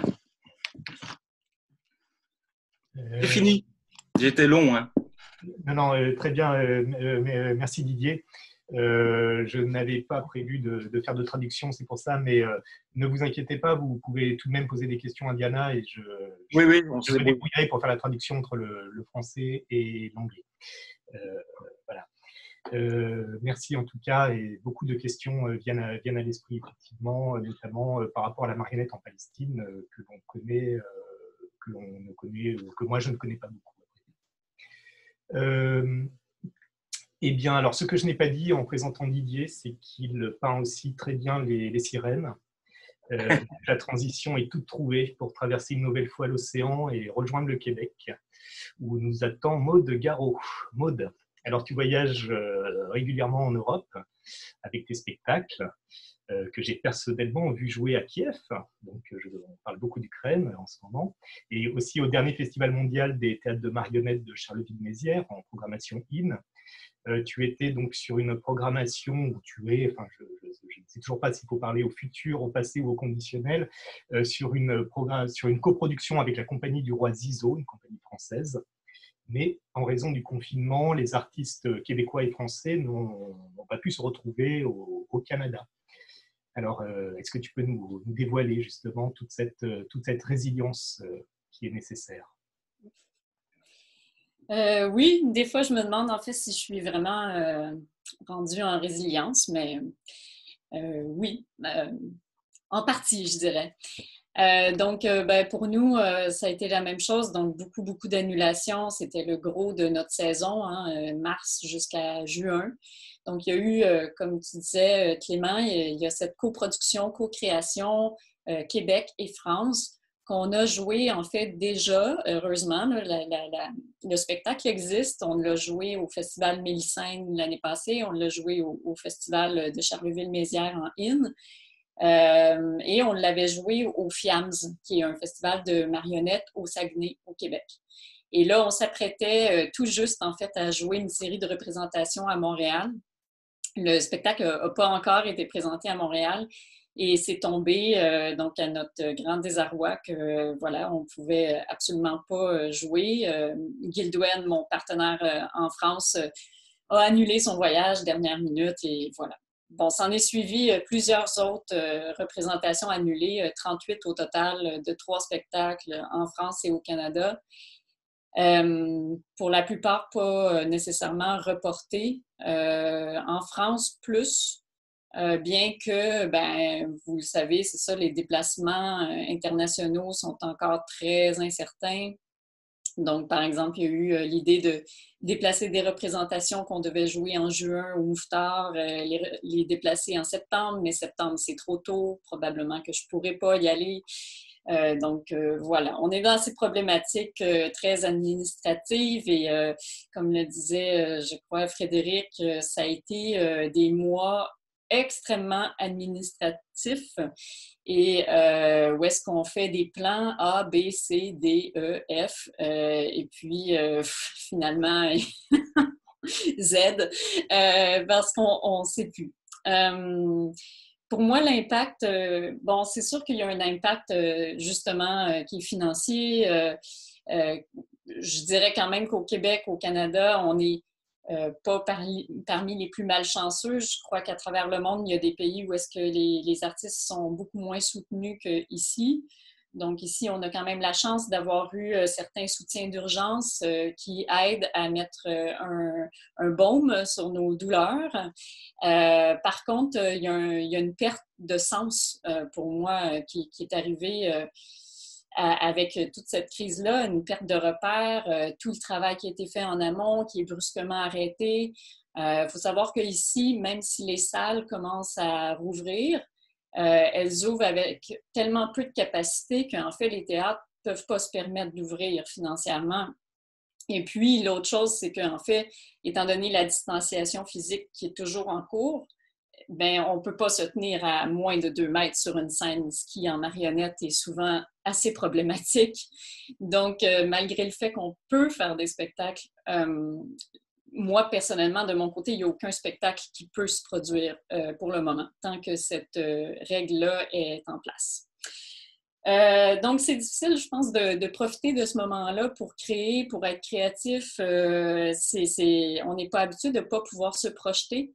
C'est fini. J'étais long, hein. Non, très bien. Merci Didier. Je n'avais pas prévu de faire de traduction, c'est pour ça, mais ne vous inquiétez pas, vous pouvez tout de même poser des questions à Diana et je me débrouillerai pour faire la traduction entre le français et l'anglais. Voilà. Merci en tout cas, et beaucoup de questions viennent à l'esprit, effectivement, notamment par rapport à la marionnette en Palestine que l'on connaît, que moi je ne connais pas beaucoup. Eh bien, alors ce que je n'ai pas dit en présentant Didier, c'est qu'il peint aussi très bien les sirènes. La transition est toute trouvée pour traverser une nouvelle fois l'océan et rejoindre le Québec, où nous attend Maude Garot. Maude, alors tu voyages régulièrement en Europe avec tes spectacles que j'ai personnellement vu jouer à Kiev, donc on parle beaucoup d'Ukraine en ce moment, et aussi au dernier festival mondial des théâtres de marionnettes de Charleville-Mézières en programmation IN. Tu étais donc sur une programmation où tu es, enfin je ne sais toujours pas s'il faut parler au futur, au passé ou au conditionnel, sur une coproduction avec la compagnie du roi Zizo, une compagnie française. Mais en raison du confinement, les artistes québécois et français n'ont pas pu se retrouver au Canada. Alors, est-ce que tu peux nous dévoiler justement toute cette résilience qui est nécessaire? Oui, des fois, je me demande en fait si je suis vraiment rendue en résilience, mais oui, en partie, je dirais. Donc, pour nous, ça a été la même chose. Donc, beaucoup d'annulations. C'était le gros de notre saison, hein, mars jusqu'à juin. Donc, il y a eu, comme tu disais, Clément, il y a cette coproduction, co-création Québec et France qu'on a joué, en fait, déjà, heureusement. Le spectacle existe. On l'a joué au Festival Mélisène l'année passée. On l'a joué au Festival de Charleville-Mézières en IN. Et on l'avait joué au FIAMS, qui est un festival de marionnettes au Saguenay, au Québec. Et là, on s'apprêtait tout juste, en fait, à jouer une série de représentations à Montréal. Le spectacle n'a pas encore été présenté à Montréal et c'est tombé, donc, à notre grand désarroi que, voilà, on ne pouvait absolument pas jouer. Gildouen, mon partenaire en France, a annulé son voyage dernière minute et voilà. Bon, s'en est suivi plusieurs autres représentations annulées, 38 au total, de 3 spectacles en France et au Canada. Pour la plupart, pas nécessairement reportés. En France, plus, bien que, vous le savez, c'est ça, les déplacements internationaux sont encore très incertains. Donc, par exemple, il y a eu l'idée de déplacer des représentations qu'on devait jouer en juin au Mouffetard, les déplacer en septembre, mais septembre, c'est trop tôt, probablement que je ne pourrais pas y aller. Donc, voilà, on est dans ces problématiques très administratives et, comme le disait, je crois, Frédéric, ça a été des mois extrêmement administratifs et où est-ce qu'on fait des plans A, B, C, D, E, F et puis finalement Z parce qu'on ne sait plus. Pour moi, l'impact, bon, c'est sûr qu'il y a un impact justement qui est financier. Je dirais quand même qu'au Québec, au Canada, on est pas parmi les plus malchanceux. Je crois qu'à travers le monde, il y a des pays où est-ce que les artistes sont beaucoup moins soutenus qu'ici. Donc ici, on a quand même la chance d'avoir eu certains soutiens d'urgence qui aident à mettre un baume sur nos douleurs. Par contre, il y a une perte de sens pour moi qui est arrivée avec toute cette crise-là, une perte de repères, tout le travail qui a été fait en amont, qui est brusquement arrêté. Faut savoir qu'ici, même si les salles commencent à rouvrir, elles ouvrent avec tellement peu de capacité qu'en fait, les théâtres ne peuvent pas se permettre d'ouvrir financièrement. Et puis, l'autre chose, c'est qu'en fait, étant donné la distanciation physique qui est toujours en cours, ben, on ne peut pas se tenir à moins de 2 mètres sur une scène, ce qui, en marionnette, est souvent assez problématique. Donc, malgré le fait qu'on peut faire des spectacles, moi, personnellement, de mon côté, il n'y a aucun spectacle qui peut se produire pour le moment, tant que cette règle-là est en place. Donc, c'est difficile, je pense, de profiter de ce moment-là pour créer, pour être créatif. On n'est pas habitué de ne pas pouvoir se projeter.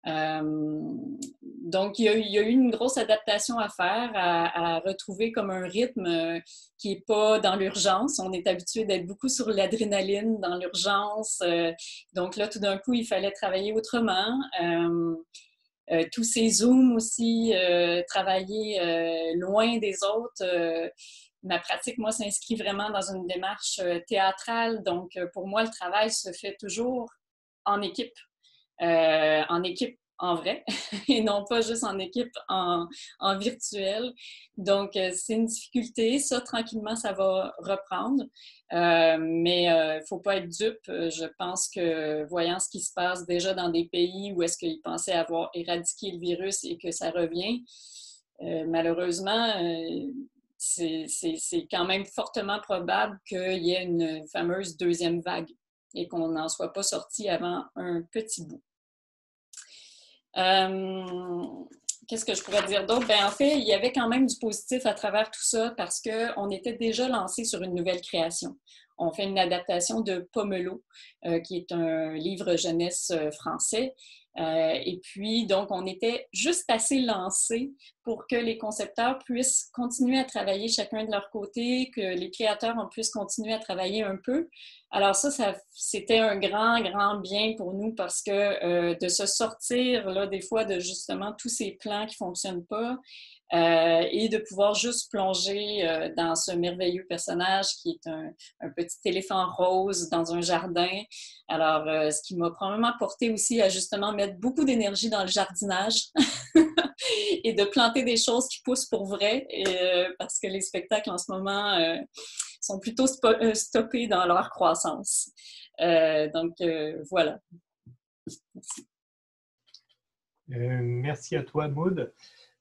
Donc, il y a eu une grosse adaptation à faire, à retrouver comme un rythme qui n'est pas dans l'urgence. On est habitué d'être beaucoup sur l'adrénaline dans l'urgence. Donc là, tout d'un coup, il fallait travailler autrement. Tous ces Zooms aussi, travailler loin des autres. Ma pratique, moi, s'inscrit vraiment dans une démarche théâtrale. Donc, pour moi, le travail se fait toujours en équipe en vrai et non pas juste en équipe en virtuel. Donc, c'est une difficulté. Ça, tranquillement, ça va reprendre. Mais il ne faut pas être dupe. Je pense que, voyant ce qui se passe déjà dans des pays où est-ce qu'ils pensaient avoir éradiqué le virus et que ça revient, malheureusement, c'est quand même fortement probable qu'il y ait une fameuse deuxième vague et qu'on n'en soit pas sorti avant un petit bout. Qu'est-ce que je pourrais dire d'autre? En fait, il y avait quand même du positif à travers tout ça parce qu'on était déjà lancé sur une nouvelle création. On fait une adaptation de Pomelot, qui est un livre jeunesse français. Et puis, donc, on était juste assez lancés pour que les concepteurs puissent continuer à travailler chacun de leur côté, que les créateurs puissent continuer à travailler un peu. Alors ça c'était un grand, grand bien pour nous parce que de se sortir, là, des fois, de justement tous ces plans qui ne fonctionnent pas, et de pouvoir juste plonger dans ce merveilleux personnage qui est un petit éléphant rose dans un jardin. Alors, ce qui m'a probablement porté aussi à justement mettre beaucoup d'énergie dans le jardinage et de planter des choses qui poussent pour vrai, parce que les spectacles en ce moment sont plutôt stoppés dans leur croissance. Donc, voilà. Merci. Merci à toi, Maude.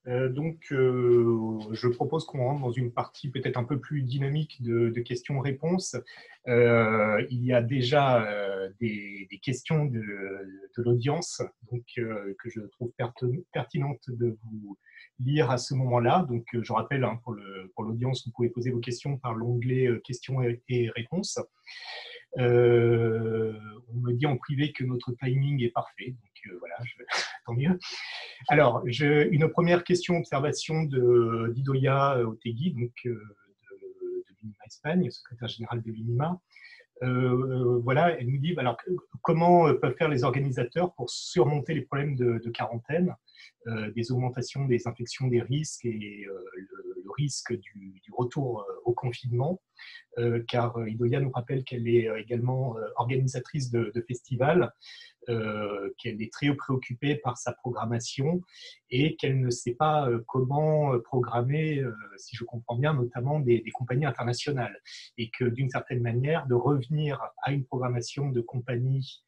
Je propose qu'on rentre dans une partie peut-être un peu plus dynamique de questions-réponses. Il y a déjà des questions de l'audience que je trouve pertinentes de vous lire à ce moment-là. Donc, je rappelle, pour l'audience, vous pouvez poser vos questions par l'onglet questions et réponses. On me dit en privé que notre timing est parfait, donc voilà, tant mieux. Alors, une première question, observation d'Idoia Otegui, donc de l'UNIMA Espagne, secrétaire générale de l'UNIMA. Voilà, elle nous dit alors, comment peuvent faire les organisateurs pour surmonter les problèmes de quarantaine, des augmentations des infections, des risques et le risque du retour au confinement, car Idoia nous rappelle qu'elle est également organisatrice de festivals, qu'elle est très préoccupée par sa programmation et qu'elle ne sait pas comment programmer, si je comprends bien, notamment des compagnies internationales, et que d'une certaine manière, de revenir à une programmation de compagnies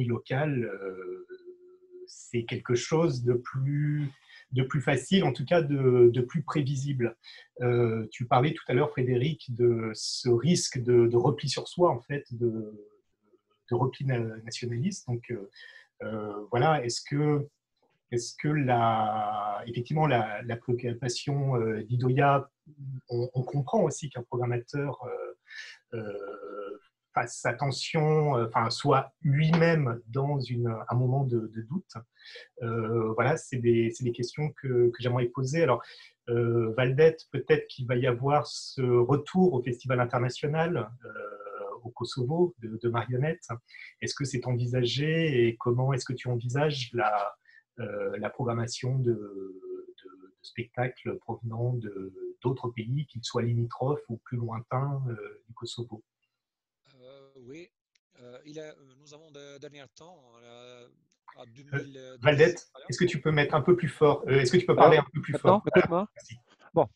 locales, c'est quelque chose de plus facile, en tout cas de plus prévisible. Tu parlais tout à l'heure, Frédéric, de ce risque de repli sur soi, en fait, de repli nationaliste. Donc, voilà, est-ce que effectivement la préoccupation d'Idoia, on comprend aussi qu'un programmateur fasse attention, soit lui-même dans un moment de doute. Voilà, c'est des questions que j'aimerais poser. Alors, Valdette, peut-être qu'il va y avoir ce retour au Festival international au Kosovo de marionnettes. Est-ce que c'est envisagé et comment est-ce que tu envisages la programmation de spectacles provenant d'autres pays, qu'ils soient limitrophes ou plus lointains du Kosovo? Oui, nous avons de dernier temps, à 2010. Valdette, est-ce que tu peux mettre un peu plus fort? Est-ce que tu peux parler un peu plus fort? Écoute-moi. Bon.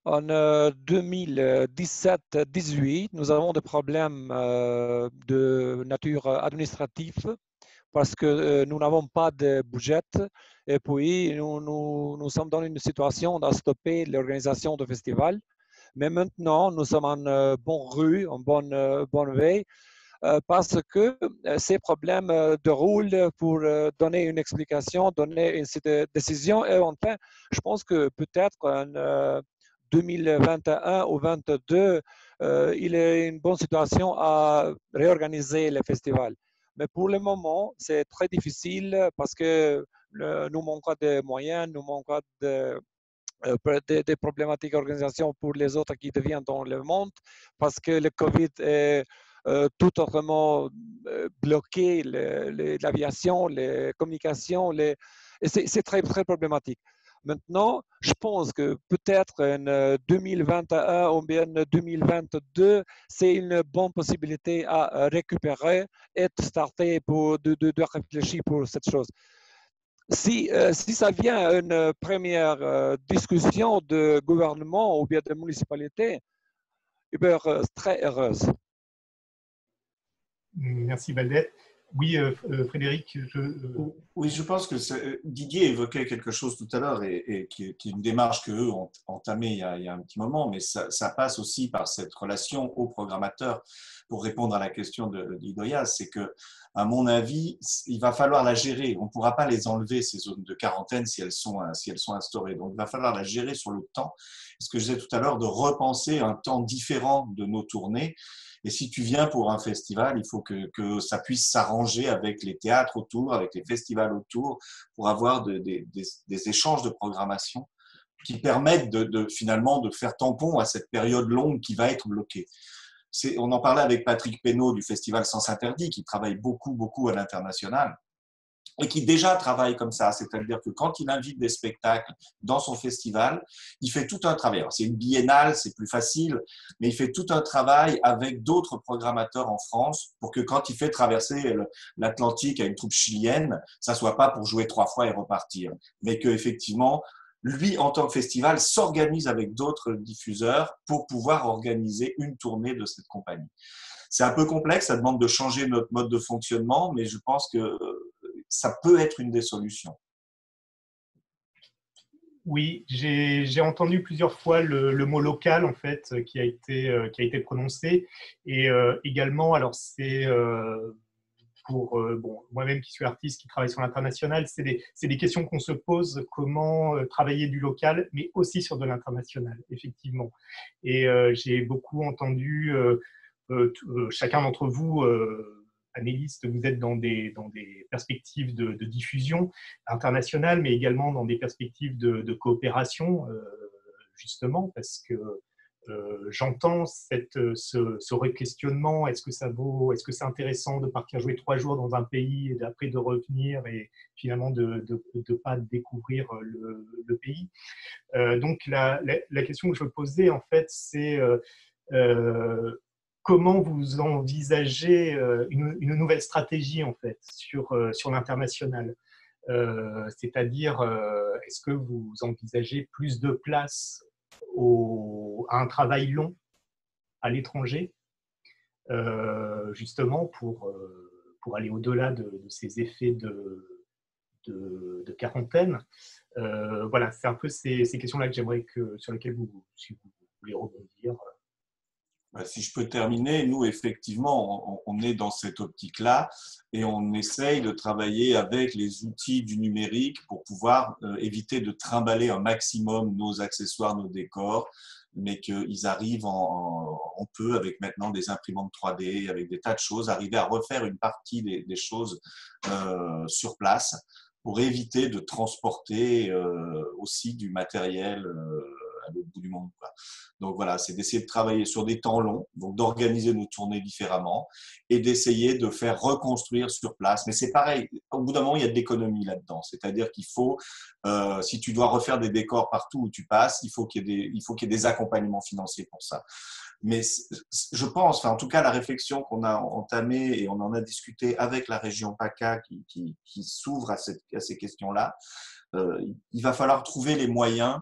En 2017-18, nous avons des problèmes de nature administrative parce que nous n'avons pas de budget et puis nous sommes dans une situation de stopper l'organisation de festivals. Mais maintenant, nous sommes en bonne rue, en bonne veille, parce que ces problèmes déroulent pour donner une explication, donner une décision. Et enfin, je pense que peut-être en 2021 ou 2022, il est une bonne situation à réorganiser les festivals. Mais pour le moment, c'est très difficile parce que nous manquons de moyens, nous manquons des problématiques d'organisation pour les autres qui deviennent dans le monde parce que le Covid est tout autrement bloqué l'aviation, les communications, et c'est très, très problématique. Maintenant, je pense que peut-être en 2021 ou bien 2022, c'est une bonne possibilité à récupérer et de starter de réfléchir pour cette chose. Si ça vient à une première discussion de gouvernement ou bien de municipalité, je vais être très heureuse. Merci Valdette. Oui, Frédéric. Oui, je pense que Didier évoquait quelque chose tout à l'heure et qui est une démarche qu'eux ont entamée il y a un petit moment, mais ça passe aussi par cette relation au programmateur. Pour répondre à la question d'Idoya, c'est que, à mon avis, il va falloir la gérer. On ne pourra pas les enlever, ces zones de quarantaine, si elles sont instaurées. Donc, il va falloir la gérer sur le temps. Ce que je disais tout à l'heure, de repenser un temps différent de nos tournées. Et si tu viens pour un festival, il faut que ça puisse s'arranger avec les théâtres autour, avec les festivals autour, pour avoir des échanges de programmation qui permettent finalement de faire tampon à cette période longue qui va être bloquée. On en parlait avec Patrick Pénaud du Festival Sens Interdit, qui travaille beaucoup, beaucoup à l'international et qui déjà travaille comme ça, c'est-à-dire que quand il invite des spectacles dans son festival, il fait tout un travail. C'est une biennale, c'est plus facile, mais il fait tout un travail avec d'autres programmateurs en France pour que quand il fait traverser l'Atlantique à une troupe chilienne, ça soit pas pour jouer 3 fois et repartir, mais qu'effectivement, lui, en tant que festival, s'organise avec d'autres diffuseurs pour pouvoir organiser une tournée de cette compagnie. C'est un peu complexe, ça demande de changer notre mode de fonctionnement, mais je pense que ça peut être une des solutions. Oui, j'ai entendu plusieurs fois le mot local en fait qui a été prononcé et également, alors c'est pour moi-même qui suis artiste, qui travaille sur l'international, c'est des questions qu'on se pose, comment travailler du local, mais aussi sur de l'international, effectivement. Et j'ai beaucoup entendu chacun d'entre vous, panélistes, vous êtes dans des perspectives de diffusion internationale, mais également dans des perspectives de coopération, justement, parce que j'entends ce re-questionnement. Est-ce que c'est intéressant de partir jouer 3 jours dans un pays et après de revenir et finalement de pas découvrir le pays? Donc la question que je veux poser en fait, c'est comment vous envisagez une nouvelle stratégie en fait sur l'international? C'est-à-dire, est-ce que vous envisagez plus de place à un travail long à l'étranger, justement pour aller au-delà de ces effets de quarantaine? Voilà, c'est un peu ces questions-là que j'aimerais sur lesquelles si vous voulez rebondir. Si je peux terminer, nous, effectivement, on est dans cette optique-là et on essaye de travailler avec les outils du numérique pour pouvoir éviter de trimballer un maximum nos accessoires, nos décors. mais qu'ils arrivent, on peut, avec maintenant des imprimantes 3D, avec des tas de choses, arriver à refaire une partie des choses sur place pour éviter de transporter aussi du matériel à l'autre bout du monde, quoi. Donc voilà, c'est d'essayer de travailler sur des temps longs, donc d'organiser nos tournées différemment et d'essayer de faire reconstruire sur place. Mais c'est pareil, au bout d'un moment, il y a de l'économie là-dedans. C'est-à-dire qu'il faut, si tu dois refaire des décors partout où tu passes, il faut qu'il y ait des accompagnements financiers pour ça. Mais je pense, enfin, en tout cas, la réflexion qu'on a entamée et on en a discuté avec la région PACA qui s'ouvre à ces questions-là, il va falloir trouver les moyens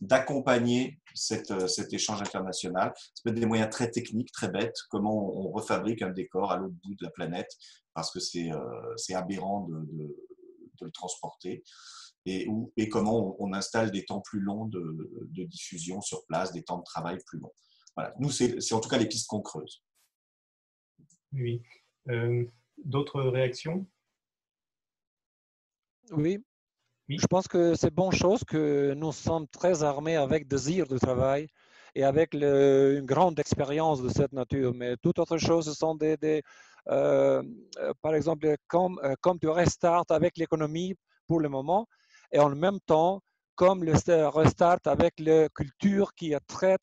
d'accompagner cet échange international. Ça peut être des moyens très techniques, très bêtes, comment on refabrique un décor à l'autre bout de la planète, parce que c'est aberrant de le transporter, et comment on installe des temps plus longs de diffusion sur place, des temps de travail plus longs. Voilà. Nous, c'est en tout cas les pistes qu'on creuse. Oui. D'autres réactions? Oui. Oui. Je pense que c'est bonne chose que nous sommes très armés avec désir de travail et avec une grande expérience de cette nature. Mais toute autre chose, ce sont par exemple, comme tu restarts avec l'économie pour le moment, et en même temps, comme le restart avec la culture qui est très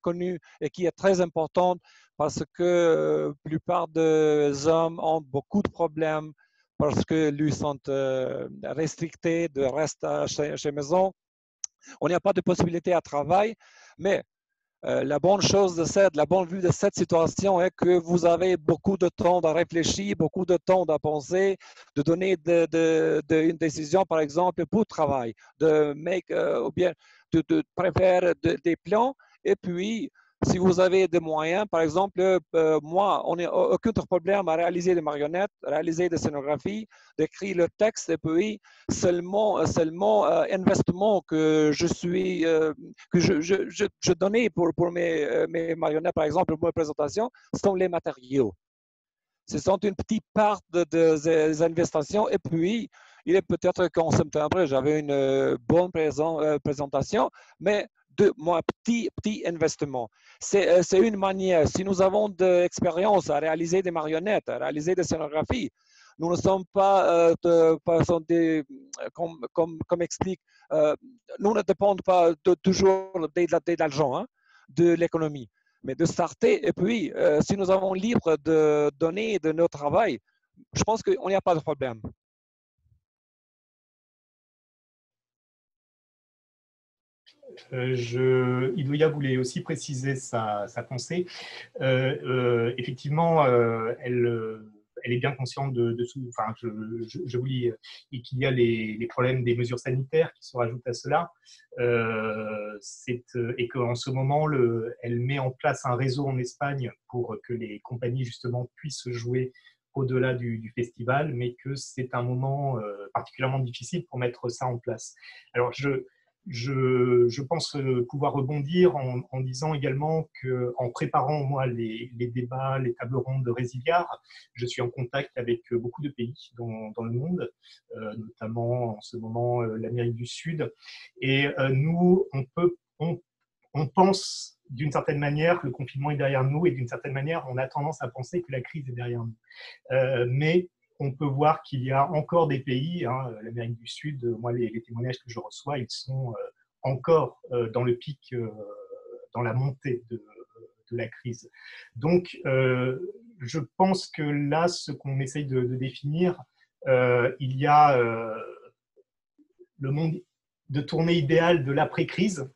connue et qui est très importante parce que la plupart des hommes ont beaucoup de problèmes parce que lui sont restrictés de rester chez maison. On n'a pas de possibilité à travail, mais la bonne chose la bonne vue de cette situation est que vous avez beaucoup de temps à réfléchir, beaucoup de temps à penser, de donner une décision, par exemple, pour le travail, ou bien de préparer des plans, et puis si vous avez des moyens, par exemple, moi, on n'a aucun problème à réaliser des marionnettes, réaliser des scénographies, d'écrire le texte, et puis seulement investissement que je donnais pour mes marionnettes, par exemple, pour mes présentations, sont les matériaux. Ce sont une petite part des investissements, et puis il est peut-être qu'en septembre, j'avais une bonne présentation, mais de mon petit investissement. C'est une manière. Si nous avons de l'expérience à réaliser des marionnettes, à réaliser des scénographies, nous ne sommes pas, comme explique, nous ne dépendons pas toujours de l'argent, hein, de l'économie, mais de starter. Et puis, si nous avons libre de donner de notre travail, je pense qu'il n'y a pas de problème. Idoia voulait aussi préciser sa pensée. Effectivement, elle est bien consciente enfin, je vous lis, et qu'il y a les problèmes des mesures sanitaires qui se rajoutent à cela. Et qu'en ce moment, elle met en place un réseau en Espagne pour que les compagnies justement puissent jouer au-delà du festival, mais que c'est un moment particulièrement difficile pour mettre ça en place. Alors, je pense pouvoir rebondir en disant également qu'en préparant moi les débats, les tables rondes de Résiliard, je suis en contact avec beaucoup de pays dans le monde, notamment en ce moment l'Amérique du Sud. Et nous, on pense d'une certaine manière que le confinement est derrière nous, et d'une certaine manière, on a tendance à penser que la crise est derrière nous. Mais on peut voir qu'il y a encore des pays, hein, l'Amérique du Sud, moi les témoignages que je reçois, ils sont encore dans le pic, dans la montée de la crise. Donc, je pense que là, ce qu'on essaye de définir, il y a le monde de tournée idéale de l'après-crise,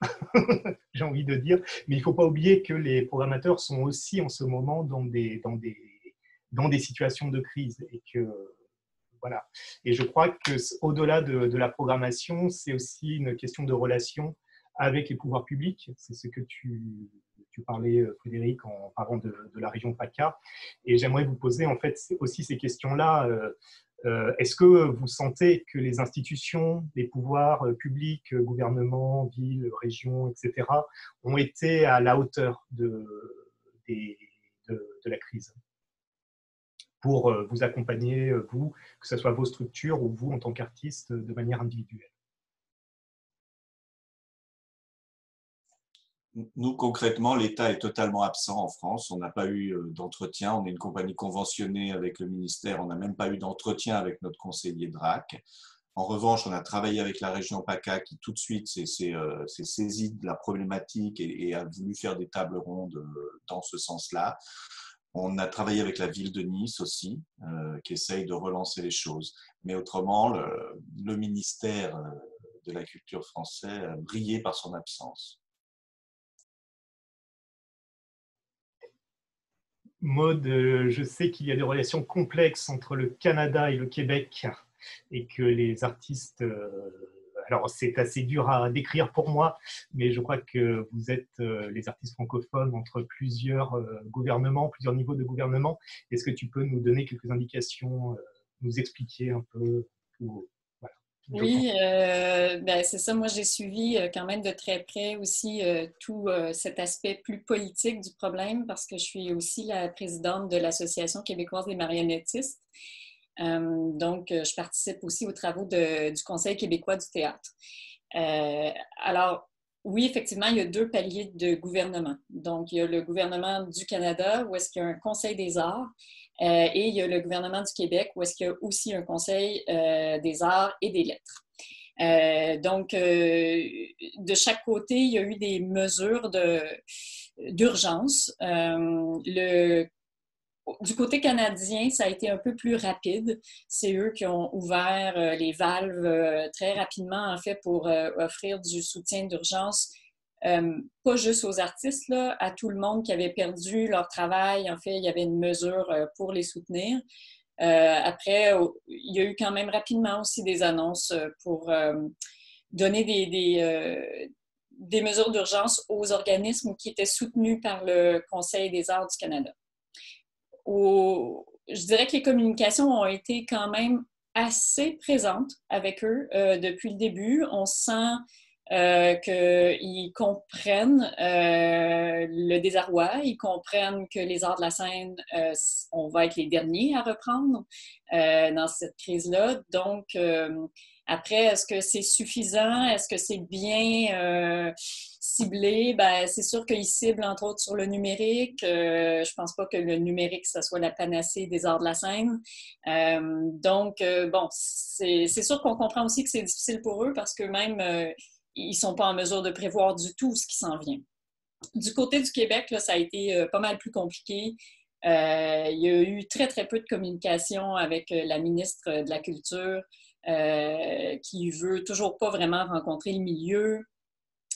j'ai envie de dire, mais il ne faut pas oublier que les programmateurs sont aussi en ce moment dans des situations de crise, et que voilà. Et je crois qu'au-delà de la programmation, c'est aussi une question de relation avec les pouvoirs publics. C'est ce que tu parlais, Frédéric, en parlant de la région PACA. Et j'aimerais vous poser en fait aussi ces questions-là. Est-ce que vous sentez que les institutions, les pouvoirs publics, gouvernements, villes, régions, etc., ont été à la hauteur de la crise pour vous accompagner, vous, que ce soit vos structures ou vous en tant qu'artiste, de manière individuelle? Nous, concrètement, l'État est totalement absent en France. On n'a pas eu d'entretien. On est une compagnie conventionnée avec le ministère. On n'a même pas eu d'entretien avec notre conseiller DRAC. En revanche, on a travaillé avec la région PACA qui tout de suite s'est saisie de la problématique et a voulu faire des tables rondes dans ce sens-là. On a travaillé avec la ville de Nice aussi, qui essaye de relancer les choses. Mais autrement, le ministère de la Culture français a brillé par son absence. Maud, je sais qu'il y a des relations complexes entre le Canada et le Québec et que les artistes, alors c'est assez dur à décrire pour moi, mais je crois que vous êtes les artistes francophones entre plusieurs gouvernements, plusieurs niveaux de gouvernement. Est-ce que tu peux nous donner quelques indications, nous expliquer un peu voilà. Oui, ben, c'est ça. Moi, j'ai suivi quand même de très près aussi tout cet aspect plus politique du problème parce que je suis aussi la présidente de l'Association québécoise des marionnettistes. Donc, je participe aussi aux travaux du Conseil québécois du théâtre. Alors, oui, effectivement, il y a deux paliers de gouvernement. Donc, il y a le gouvernement du Canada où est-ce qu'il y a un Conseil des arts et il y a le gouvernement du Québec où est-ce qu'il y a aussi un Conseil des arts et des lettres. Donc, de chaque côté, il y a eu des mesures d'urgence. Du côté canadien, ça a été un peu plus rapide. C'est eux qui ont ouvert les valves très rapidement, en fait, pour offrir du soutien d'urgence, pas juste aux artistes, là, à tout le monde qui avait perdu leur travail. En fait, il y avait une mesure pour les soutenir. Après, il y a eu quand même rapidement aussi des annonces pour donner des mesures d'urgence aux organismes qui étaient soutenus par le Conseil des arts du Canada. Je dirais que les communications ont été quand même assez présentes avec eux depuis le début. On sent qu'ils comprennent le désarroi, ils comprennent que les arts de la scène, on va être les derniers à reprendre dans cette crise-là. Donc, après, est-ce que c'est suffisant? Est-ce que c'est bien ciblé? Ben, c'est sûr qu'ils ciblent entre autres sur le numérique. Je pense pas que le numérique, ça soit la panacée des arts de la scène. Donc, bon, c'est sûr qu'on comprend aussi que c'est difficile pour eux parce que même ils sont pas en mesure de prévoir du tout ce qui s'en vient. Du côté du Québec, là, ça a été pas mal plus compliqué. Il y a eu très, très peu de communication avec la ministre de la Culture qui veut toujours pas vraiment rencontrer le milieu.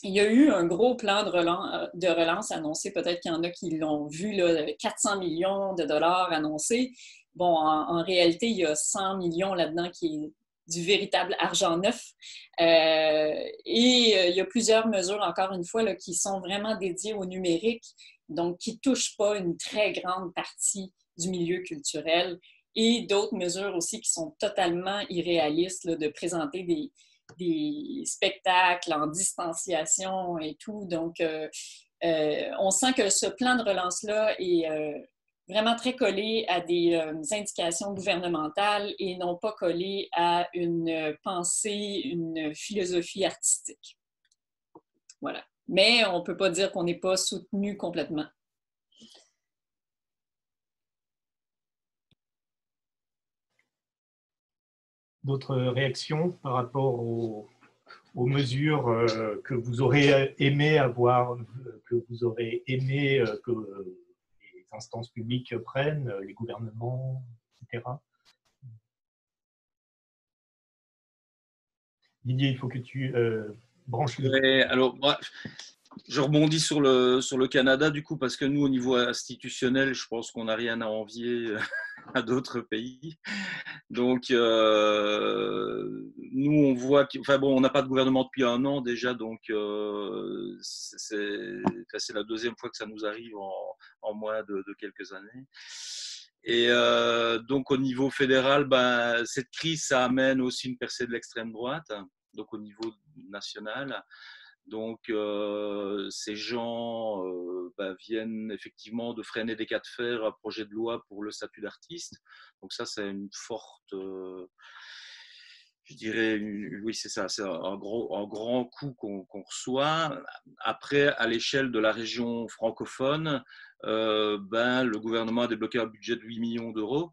Il y a eu un gros plan de relance annoncé. Peut-être qu'il y en a qui l'ont vu, là, 400 millions de dollars annoncés. Bon, en réalité, il y a 100 millions là-dedans qui est du véritable argent neuf. Il y a plusieurs mesures, encore une fois, là, qui sont vraiment dédiées au numérique, donc qui ne touchent pas une très grande partie du milieu culturel. Et d'autres mesures aussi qui sont totalement irréalistes, là, de présenter des spectacles en distanciation et tout. Donc, on sent que ce plan de relance-là est vraiment très collé à des indications gouvernementales et non pas collé à une pensée, une philosophie artistique. Voilà. Mais on ne peut pas dire qu'on n'est pas soutenu complètement. D'autres réactions par rapport aux mesures que vous aurez aimé avoir, que vous aurez aimé que les instances publiques prennent, les gouvernements, etc. Didier, il faut que tu branches le... Ouais, alors, moi, je rebondis sur le Canada, du coup, parce que nous, au niveau institutionnel, je pense qu'on n'a rien à envier à d'autres pays. Donc, nous, on voit enfin bon, on n'a pas de gouvernement depuis 1 an déjà, donc c'est la deuxième fois que ça nous arrive en moins de quelques années. Et donc, au niveau fédéral, ben, cette crise, ça amène aussi une percée de l'extrême droite, donc au niveau national. Donc, ces gens viennent effectivement de freiner des cas de fer un projet de loi pour le statut d'artiste. Donc ça, c'est une forte, je dirais, oui, c'est ça, c'est un grand coup qu'on reçoit. Après, à l'échelle de la région francophone, le gouvernement a débloqué un budget de 8 millions d'euros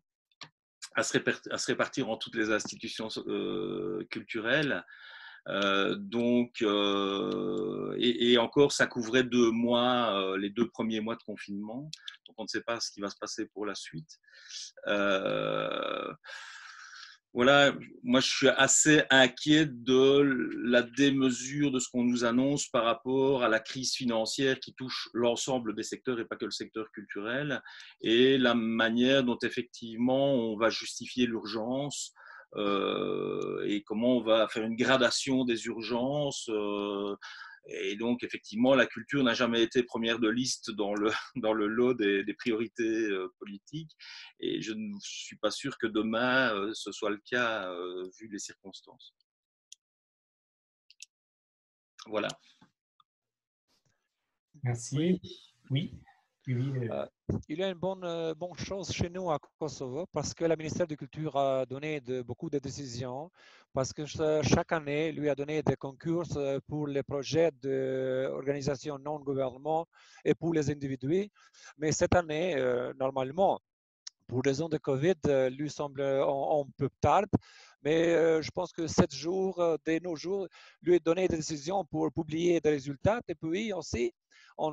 à se répartir en toutes les institutions culturelles. Et encore, ça couvrait 2 mois, les 2 premiers mois de confinement. Donc, on ne sait pas ce qui va se passer pour la suite. Voilà, moi je suis assez inquiet de la démesure de ce qu'on nous annonce par rapport à la crise financière qui touche l'ensemble des secteurs et pas que le secteur culturel, et la manière dont effectivement on va justifier l'urgence et comment on va faire une gradation des urgences. Et donc, effectivement, la culture n'a jamais été première de liste dans le lot des priorités politiques. Et je ne suis pas sûr que demain, ce soit le cas, vu les circonstances. Voilà. Merci. Oui. Il y a une bonne chose chez nous à Kosovo parce que le ministère de la Culture a donné beaucoup de décisions, parce que chaque année, lui a donné des concours pour les projets d'organisations non gouvernementales et pour les individus. Mais cette année, normalement, pour raison de Covid, lui semble un peu tard, mais je pense que 7 jours, de nos jours, lui a donné des décisions pour publier des résultats, et puis aussi, on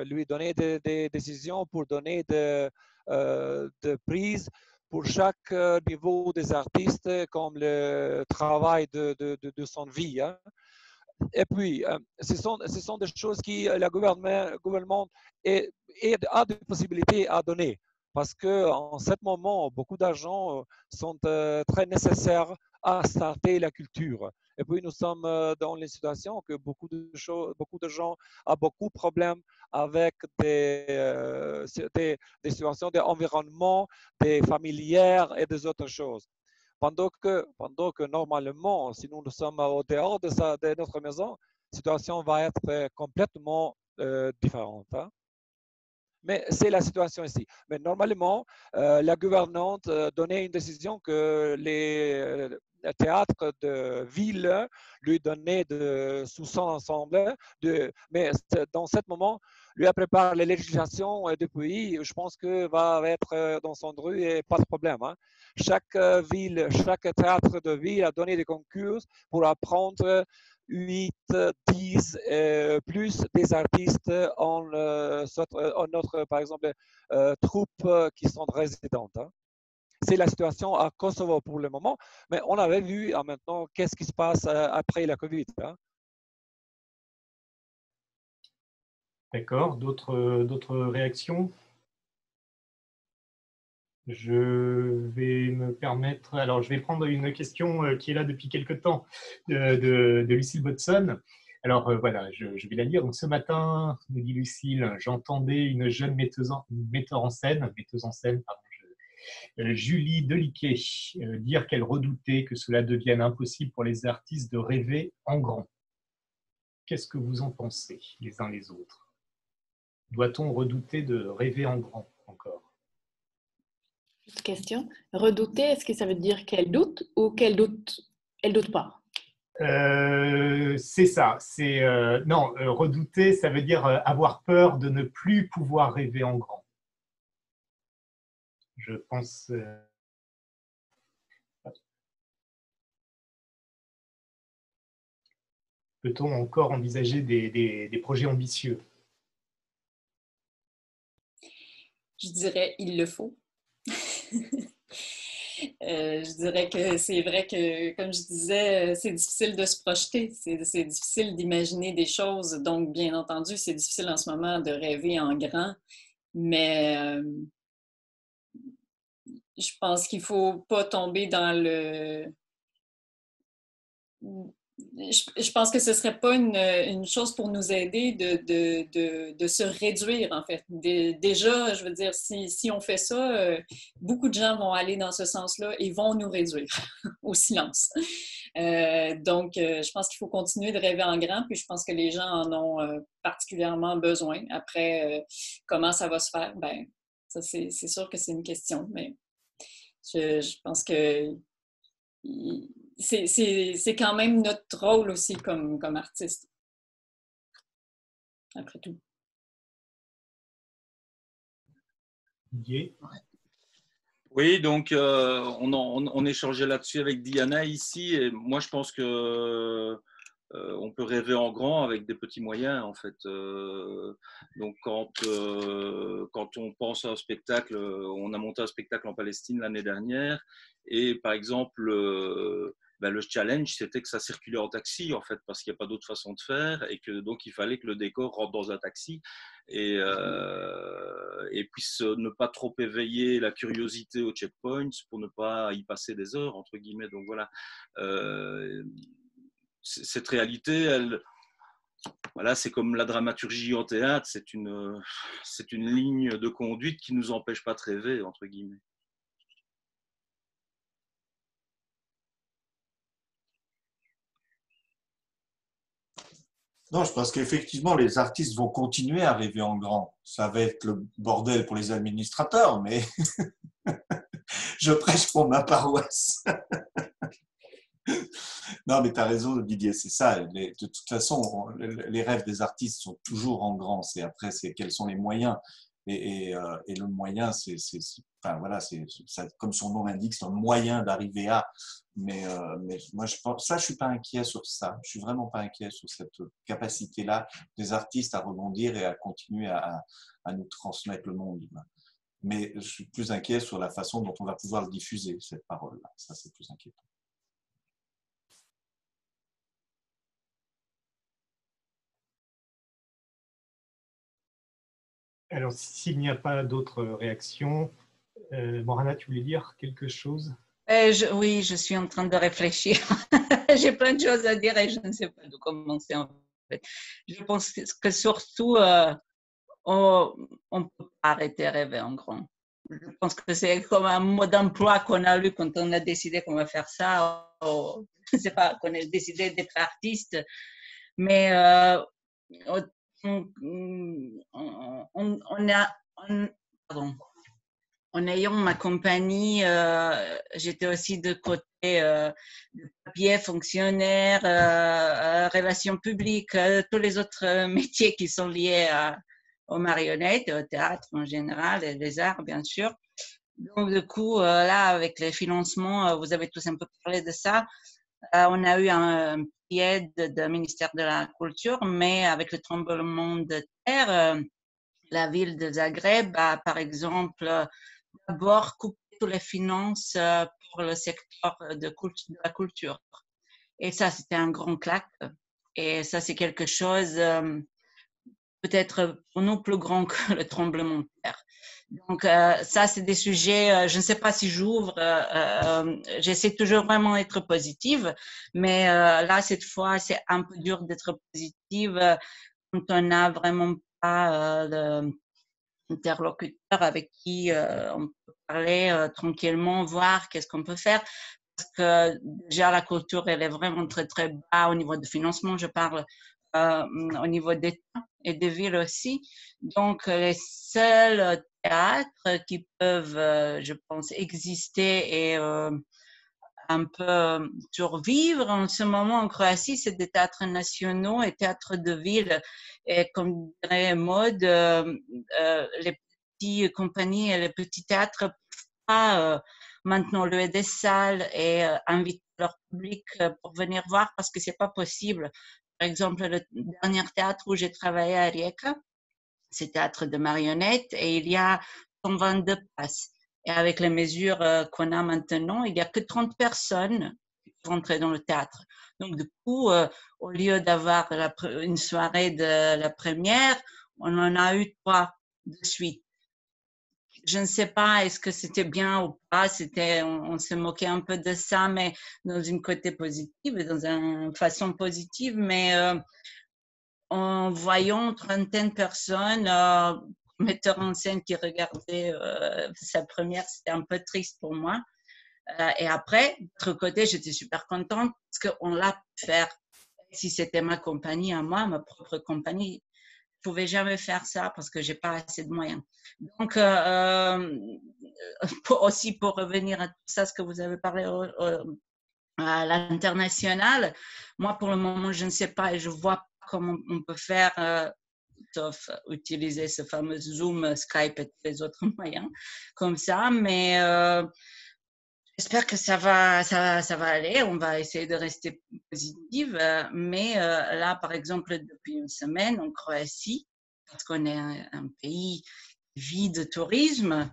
lui donné des décisions pour donner des prises pour chaque niveau des artistes, comme le travail de son vie. Hein. Et puis, ce sont des choses que le gouvernement a des possibilités à donner. Parce qu'en ce moment, beaucoup d'argent sont très nécessaires à starter la culture. Et puis, nous sommes dans une situation que beaucoup de gens ont beaucoup de problèmes avec des situations d'environnement, des familières et des autres choses. Pendant que normalement, si nous sommes au dehors de notre maison, la situation va être complètement différente. Hein? Mais c'est la situation ici. Mais normalement, la gouvernante donnait une décision que les théâtres de ville lui donnaient sous son ensemble. Mais dans ce moment, lui a préparé les législations depuis, je pense que va être dans son rue et pas de problème. Hein. Chaque ville, chaque théâtre de ville a donné des concours pour apprendre 8, 10 plus des artistes en notre, par exemple, troupes qui sont résidentes. Hein. C'est la situation à Kosovo pour le moment, mais on avait vu maintenant qu'est-ce qui se passe après la COVID. Hein. D'accord, d'autres réactions? Je vais me permettre, alors je vais prendre une question qui est là depuis quelque temps de Lucille Botson. Alors voilà, je vais la lire. Donc ce matin, nous dit Lucille, j'entendais une jeune metteuse en scène, Julie Deliquet, dire qu'elle redoutait que cela devienne impossible pour les artistes de rêver en grand. Qu'est-ce que vous en pensez les uns les autres? Doit-on redouter de rêver en grand encore? Question. Redouter, est-ce que ça veut dire qu'elle doute ou qu'elle doute, elle doute pas? C'est ça. Non, redouter, ça veut dire avoir peur de ne plus pouvoir rêver en grand. Je pense. Peut-on encore envisager des projets ambitieux? Je dirais il le faut. Je dirais que c'est vrai que, comme je disais, c'est difficile de se projeter, c'est difficile d'imaginer des choses. Donc, bien entendu, c'est difficile en ce moment de rêver en grand, mais je pense qu'il ne faut pas tomber dans le... Je pense que ce ne serait pas une chose pour nous aider de se réduire, en fait. Déjà, je veux dire, si on fait ça, beaucoup de gens vont aller dans ce sens-là et vont nous réduire au silence. Donc, je pense qu'il faut continuer de rêver en grand, puis je pense que les gens en ont particulièrement besoin. Après, comment ça va se faire? Ben, ça, c'est sûr que c'est une question, mais je pense que c'est quand même notre rôle aussi comme artiste, après tout. Didier? Oui, donc on échangeait là-dessus avec Diana ici, et moi je pense que on peut rêver en grand avec des petits moyens en fait. Donc quand on pense à un spectacle, on a monté un spectacle en Palestine l'année dernière, et par exemple le challenge c'était que ça circulait en taxi en fait, parce qu'il n'y a pas d'autre façon de faire, et que donc il fallait que le décor rentre dans un taxi et puisse ne pas trop éveiller la curiosité aux checkpoints pour ne pas y passer des heures entre guillemets. Donc voilà, cette réalité, voilà, c'est comme la dramaturgie en théâtre, c'est une ligne de conduite qui ne nous empêche pas de rêver entre guillemets. Non, je pense qu'effectivement, les artistes vont continuer à rêver en grand. Ça va être le bordel pour les administrateurs, mais je prêche pour ma paroisse. Non, mais tu as raison, Didier, c'est ça. De toute façon, les rêves des artistes sont toujours en grand. C'est après, c'est quels sont les moyens. Et le moyen, enfin, voilà, comme son nom l'indique, c'est un moyen d'arriver à. Mais moi, je suis pas inquiet sur ça. Je suis vraiment pas inquiet sur cette capacité-là des artistes à rebondir et à continuer à nous transmettre le monde. Mais je suis plus inquiet sur la façon dont on va pouvoir le diffuser, cette parole-là. Ça, c'est plus inquiétant. Alors, s'il n'y a pas d'autres réactions, Morana, tu voulais dire quelque chose? Oui, je suis en train de réfléchir. J'ai plein de choses à dire et je ne sais pas d'où commencer en fait. Je pense que surtout, on ne peut pas arrêter de rêver en grand. Je pense que c'est comme un mode d'emploi qu'on a eu quand on a décidé qu'on va faire ça. Je ne sais pas, qu'on a décidé d'être artiste. Mais pardon. En ayant ma compagnie, j'étais aussi de côté de papier, fonctionnaire, relations publiques, tous les autres métiers qui sont liés aux marionnettes, au théâtre en général, et les arts, bien sûr. Donc, du coup, là, avec les financements, vous avez tous un peu parlé de ça. On a eu un petit aide du ministère de la Culture, mais avec le tremblement de terre, la ville de Zagreb a, par exemple, d'abord coupé toutes les finances pour le secteur de la culture. Et ça, c'était un grand claque. Et ça, c'est quelque chose peut-être pour nous plus grand que le tremblement de terre. Donc, ça, c'est des sujets, je ne sais pas si j'ouvre, j'essaie toujours vraiment d'être positive, mais là, cette fois, c'est un peu dur d'être positive quand on n'a vraiment pas d'interlocuteur avec qui on peut parler tranquillement, voir qu'est-ce qu'on peut faire. Parce que déjà, la culture, elle est vraiment très, très bas au niveau de financement, je parle au niveau d'État et des villes aussi. Donc, les seuls théâtres qui peuvent, je pense, exister et un peu survivre en ce moment en Croatie, c'est des théâtres nationaux et théâtres de ville. Et comme dirait Maud, les petites compagnies et les petits théâtres ne peuvent pas maintenant louer des salles et inviter leur public pour venir voir parce que ce n'est pas possible. Par exemple, le dernier théâtre où j'ai travaillé à Rijeka, c'est théâtre de marionnettes et il y a 122 places. Et avec les mesures qu'on a maintenant, il n'y a que 30 personnes qui peuvent entrer dans le théâtre. Donc, du coup, au lieu d'avoir une soirée de la première, on en a eu 3 de suite. Je ne sais pas, est-ce que c'était bien ou pas, on se moquait un peu de ça, mais dans une côté positive, dans une façon positive, mais en voyant 30 personnes, metteur en scène qui regardait sa première, c'était un peu triste pour moi. Et après, de l'autre côté, j'étais super contente parce qu'on l'a pu faire. Si c'était ma compagnie à moi, ma propre compagnie, je ne pouvais jamais faire ça parce que je n'ai pas assez de moyens. Donc, aussi pour revenir à tout ça, ce que vous avez parlé à l'international. Moi, pour le moment, je ne sais pas et je vois pas comment on peut faire, sauf utiliser ce fameux Zoom, Skype et tous les autres moyens comme ça. Mais j'espère que ça va aller. On va essayer de rester positive. Mais là, par exemple, depuis une semaine en Croatie, parce qu'on est un pays vide de tourisme,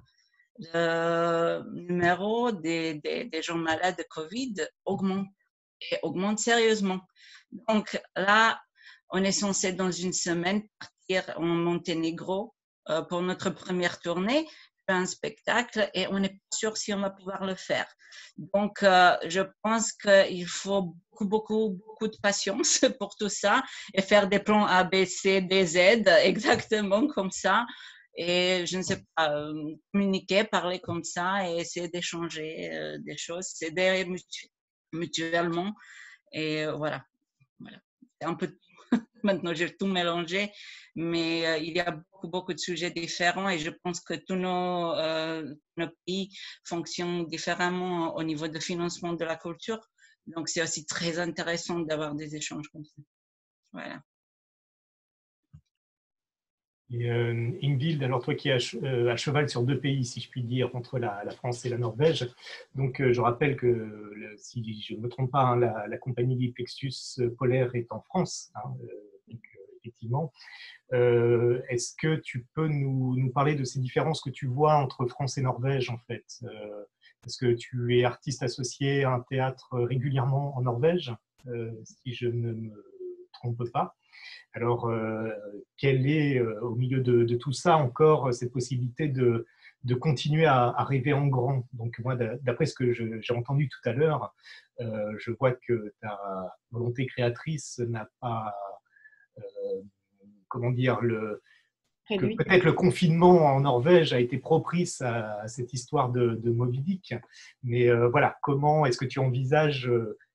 le numéro des gens malades de Covid augmente sérieusement. Donc là, on est censé dans une semaine partir en Monténégro pour notre première tournée, faire un spectacle et on n'est pas sûr si on va pouvoir le faire. Donc, je pense qu'il faut beaucoup de patience pour tout ça et faire des plans A, B, C, D, Z exactement comme ça. Et je ne sais pas, communiquer, parler comme ça et essayer d'échanger des choses, s'aider mutuellement. Et voilà. C'est un peu maintenant, j'ai tout mélangé, mais il y a beaucoup de sujets différents et je pense que tous nos pays fonctionnent différemment au niveau de financement de la culture. Donc, c'est aussi très intéressant d'avoir des échanges comme ça. Voilà. Et Ingvild, alors toi qui es à cheval sur deux pays, si je puis dire, entre la France et la Norvège, donc je rappelle que, si je ne me trompe pas, hein, la compagnie Plexus Polaire est en France, hein, donc effectivement. Est-ce que tu peux nous parler de ces différences que tu vois entre France et Norvège, en fait? Parce que tu es artiste associé à un théâtre régulièrement en Norvège, si je ne me trompe pas. Alors, quelle est, au milieu de tout ça, encore cette possibilité de continuer à rêver en grand? Donc, moi, d'après ce que j'ai entendu tout à l'heure, je vois que ta volonté créatrice n'a pas, comment dire, que peut-être le confinement en Norvège a été propice à cette histoire de Moby Dick. Mais voilà, comment est-ce que tu envisages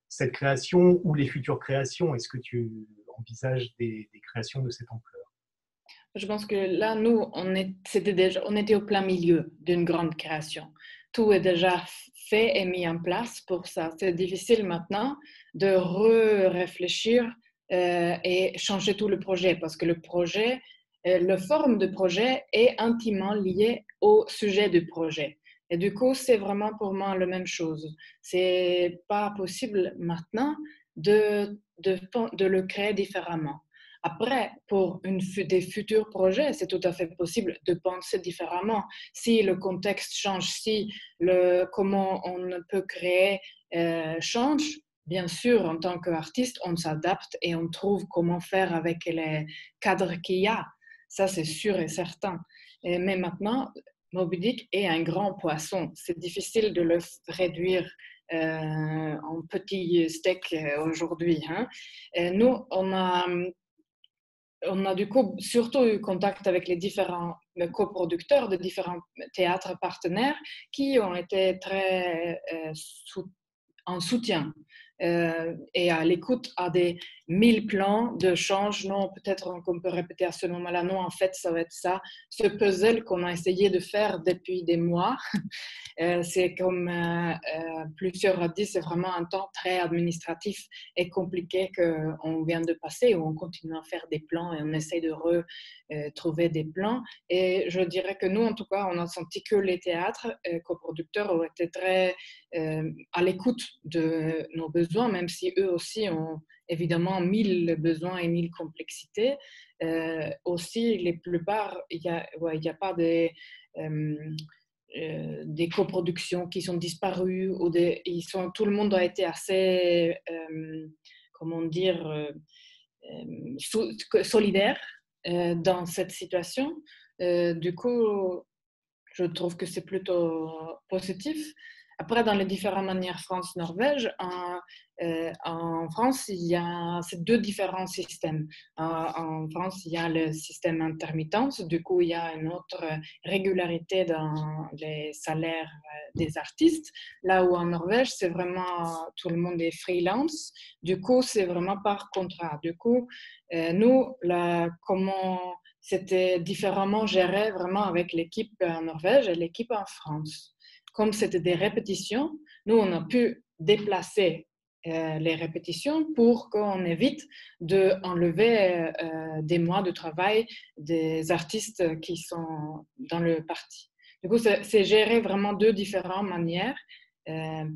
cette création ou les futures créations? Est-ce que tu envisages des créations de cette ampleur? Je pense que là, nous, on était au plein milieu d'une grande création. Tout est déjà fait et mis en place pour ça. C'est difficile maintenant de réfléchir et changer tout le projet parce que le projet, la forme de projet est intimement liée au sujet du projet. Et du coup, c'est vraiment pour moi la même chose. C'est pas possible maintenant de le créer différemment. Après, pour des futurs projets, c'est tout à fait possible de penser différemment. Si le contexte change, si comment on peut créer change, bien sûr, en tant qu'artiste, on s'adapte et on trouve comment faire avec les cadres qu'il y a. Ça, c'est sûr et certain. Mais maintenant, Moby Dick est un grand poisson. C'est difficile de le réduire en petits steaks aujourd'hui. Hein. Nous, on a du coup surtout eu contact avec les différents coproducteurs de différents théâtres partenaires qui ont été très en soutien et à l'écoute à des 1000 plans de change. Non, peut-être qu'on peut répéter à ce moment-là, non, en fait, ça va être ça. Ce puzzle qu'on a essayé de faire depuis des mois, c'est comme plusieurs ont dit, c'est vraiment un temps très administratif et compliqué qu'on vient de passer, où on continue à faire des plans et on essaie de retrouver des plans. Et je dirais que nous, en tout cas, on a senti que les théâtres coproducteurs ont été très à l'écoute de nos besoins, même si eux aussi ont évidemment 1000 besoins et 1000 complexités. Aussi, les plupart, il n'y a pas des coproductions qui sont disparues ou tout le monde a été assez, comment dire, solidaire dans cette situation. Du coup, je trouve que c'est plutôt positif. Après, dans les différentes manières France-Norvège, en France, il y a ces deux différents systèmes. En France, il y a le système intermittence, du coup, il y a une autre régularité dans les salaires des artistes, là où en Norvège, c'est vraiment, tout le monde est freelance, du coup, c'est vraiment par contrat. Du coup, nous, comment c'était différemment géré vraiment avec l'équipe en Norvège et l'équipe en France. Comme c'était des répétitions, nous, on a pu déplacer les répétitions pour qu'on évite d'enlever des mois de travail des artistes qui sont dans le parti. Du coup, c'est gérer vraiment deux différentes manières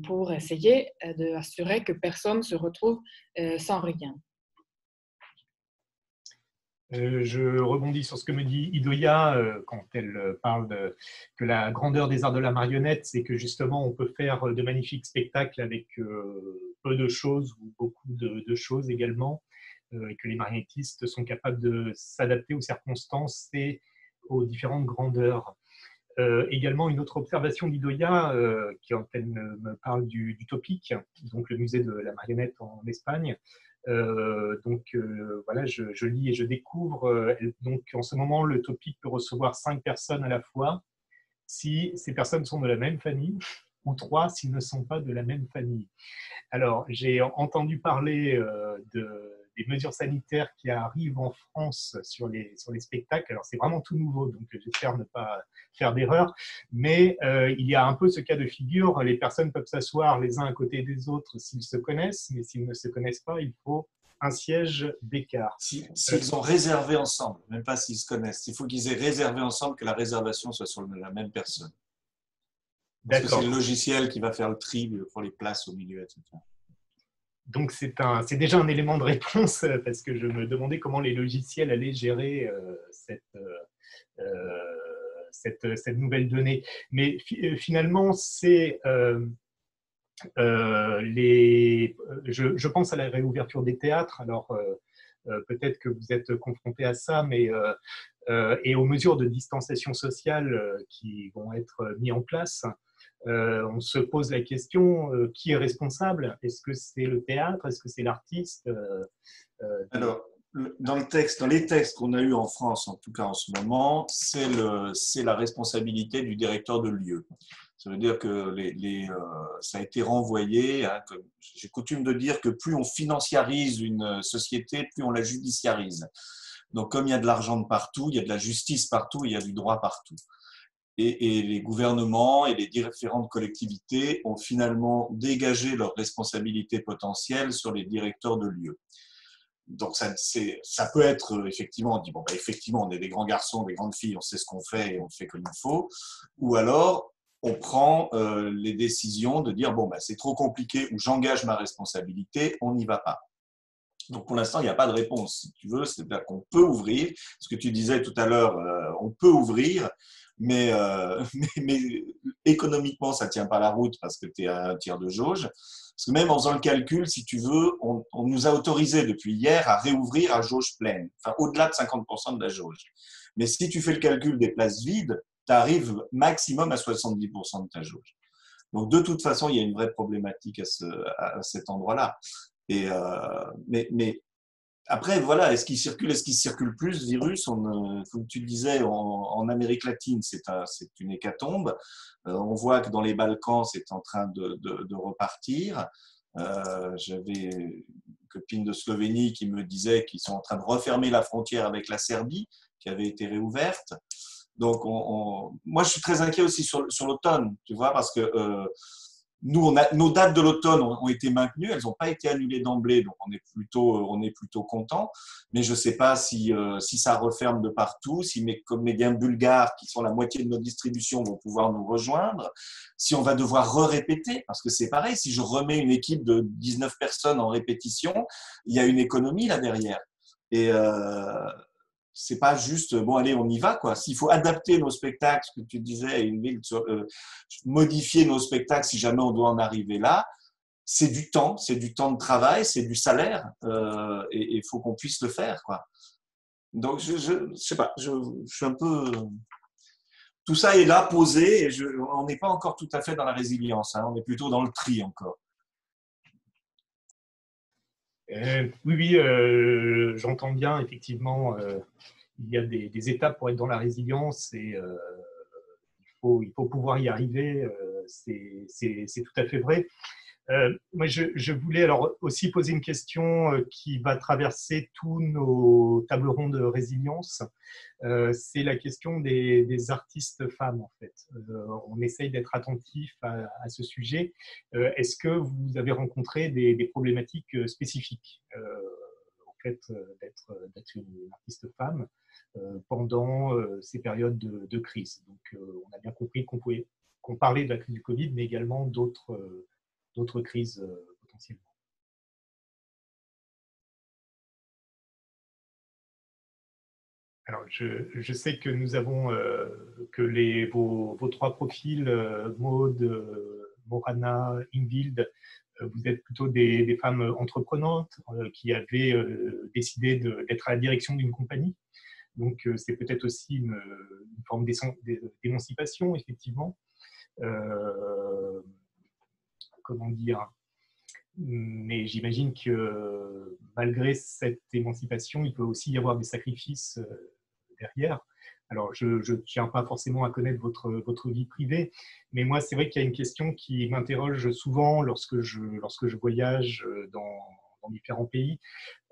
pour essayer d'assurer que personne ne se retrouve sans rien. Je rebondis sur ce que me dit Idoia quand elle parle que la grandeur des arts de la marionnette, c'est que justement on peut faire de magnifiques spectacles avec peu de choses ou beaucoup de choses également, et que les marionnettistes sont capables de s'adapter aux circonstances et aux différentes grandeurs. Également, une autre observation d'Idoia, quand elle me parle du Topic, donc le musée de la marionnette en Espagne. Voilà, je lis et je découvre. Donc, en ce moment, le Topic peut recevoir 5 personnes à la fois si ces personnes sont de la même famille, ou 3 s'ils ne sont pas de la même famille. Alors, j'ai entendu parler des mesures sanitaires qui arrivent en France sur les spectacles. Alors, c'est vraiment tout nouveau, donc j'espère ne pas faire d'erreur. Mais il y a un peu ce cas de figure. Les personnes peuvent s'asseoir les uns à côté des autres s'ils se connaissent, mais s'ils ne se connaissent pas, il faut un siège d'écart. S'ils ont réservé ensemble, même pas s'ils se connaissent, il faut qu'ils aient réservé ensemble, que la réservation soit sur la même personne. Parce que c'est le logiciel qui va faire le tri pour les places au milieu, etc. Donc, c'est déjà un élément de réponse parce que je me demandais comment les logiciels allaient gérer cette nouvelle donnée. Mais finalement, je pense à la réouverture des théâtres. Alors, peut-être que vous êtes confrontés à ça, mais et aux mesures de distanciation sociale qui vont être mises en place. On se pose la question, qui est responsable? Est-ce que c'est le théâtre? Est-ce que c'est l'artiste? Alors, dans les textes qu'on a eus en France, en tout cas en ce moment, c'est la responsabilité du directeur de lieu. Ça veut dire que ça a été renvoyé. Hein, j'ai coutume de dire que plus on financiarise une société, plus on la judiciarise. Donc, comme il y a de l'argent de partout, il y a de la justice partout, il y a du droit partout. Et les gouvernements et les différentes collectivités ont finalement dégagé leurs responsabilités potentielles sur les directeurs de lieux. Donc ça peut être effectivement, on dit bon, effectivement on est des grands garçons, des grandes filles, on sait ce qu'on fait et on fait comme il faut, ou alors on prend les décisions de dire bon, c'est trop compliqué ou j'engage ma responsabilité, on n'y va pas. Donc pour l'instant il n'y a pas de réponse, si tu veux, c'est-à-dire qu'on peut ouvrir, ce que tu disais tout à l'heure, on peut ouvrir, mais économiquement ça ne tient pas la route parce que tu es à un tiers de jauge. Parce que même en faisant le calcul, si tu veux, on nous a autorisé depuis hier à réouvrir à jauge pleine, enfin au-delà de 50% de la jauge. Mais si tu fais le calcul des places vides, tu arrives maximum à 70% de ta jauge. Donc de toute façon, il y a une vraie problématique à cet endroit-là. Mais après, voilà, est-ce qu'il circule plus, ce virus? Comme tu le disais, en Amérique latine, c'est une hécatombe. On voit que dans les Balkans, c'est en train de repartir. J'avais une copine de Slovénie qui me disait qu'ils sont en train de refermer la frontière avec la Serbie, qui avait été réouverte. Donc, moi, je suis très inquiet aussi sur l'automne, tu vois, parce que nous, nos dates de l'automne ont été maintenues, elles n'ont pas été annulées d'emblée, donc on est plutôt content. Mais je ne sais pas si ça referme de partout, si mes comédiens bulgares, qui sont la moitié de nos distributions, vont pouvoir nous rejoindre, si on va devoir répéter, parce que c'est pareil, si je remets une équipe de 19 personnes en répétition, il y a une économie là derrière. Et c'est pas juste bon allez on y va quoi. S'il faut adapter nos spectacles, ce que tu disais, à une ville, modifier nos spectacles si jamais on doit en arriver là, c'est du temps de travail, c'est du salaire et il faut qu'on puisse le faire quoi. Donc je sais pas, je suis un peu, tout ça est là posé et on n'est pas encore tout à fait dans la résilience, hein, on est plutôt dans le tri encore. Oui, j'entends bien, effectivement, il y a des étapes pour être dans la résilience et il faut pouvoir y arriver, c'est tout à fait vrai. Moi, je voulais alors aussi poser une question qui va traverser tous nos tables rondes de résilience. C'est la question des artistes femmes, en fait. On essaye d'être attentif à ce sujet. Est-ce que vous avez rencontré des problématiques spécifiques au fait d'être une artiste femme pendant ces périodes de crise? Donc, on a bien compris qu'on parlait de la crise du Covid, mais également d'autres crises potentiellement. Alors, je sais que nous avons que vos trois profils, Maud, Morana, Ingvild, vous êtes plutôt des femmes entreprenantes qui avaient décidé d'être à la direction d'une compagnie. Donc, c'est peut-être aussi une forme d'émancipation, effectivement. Comment dire, mais j'imagine que malgré cette émancipation, il peut aussi y avoir des sacrifices derrière. Alors, je ne tiens pas forcément à connaître votre vie privée, mais moi, c'est vrai qu'il y a une question qui m'interroge souvent lorsque je voyage dans différents pays.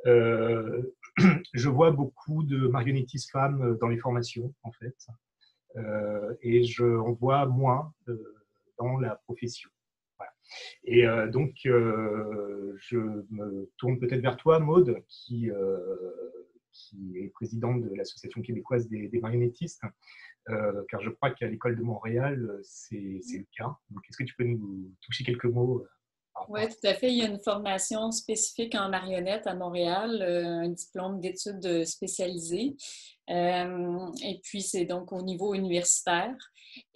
Je vois beaucoup de marionnettistes femmes dans les formations, en fait, et j'en vois moins dans la profession. Voilà. Et donc, je me tourne peut-être vers toi, Maud, qui est présidente de l'Association québécoise des marionnettistes, car je crois qu'à l'École de Montréal, c'est le cas. Donc, est-ce que tu peux nous toucher quelques mots Oui, tout à fait. Il y a une formation spécifique en marionnette à Montréal, un diplôme d'études spécialisées. Et puis, c'est donc au niveau universitaire.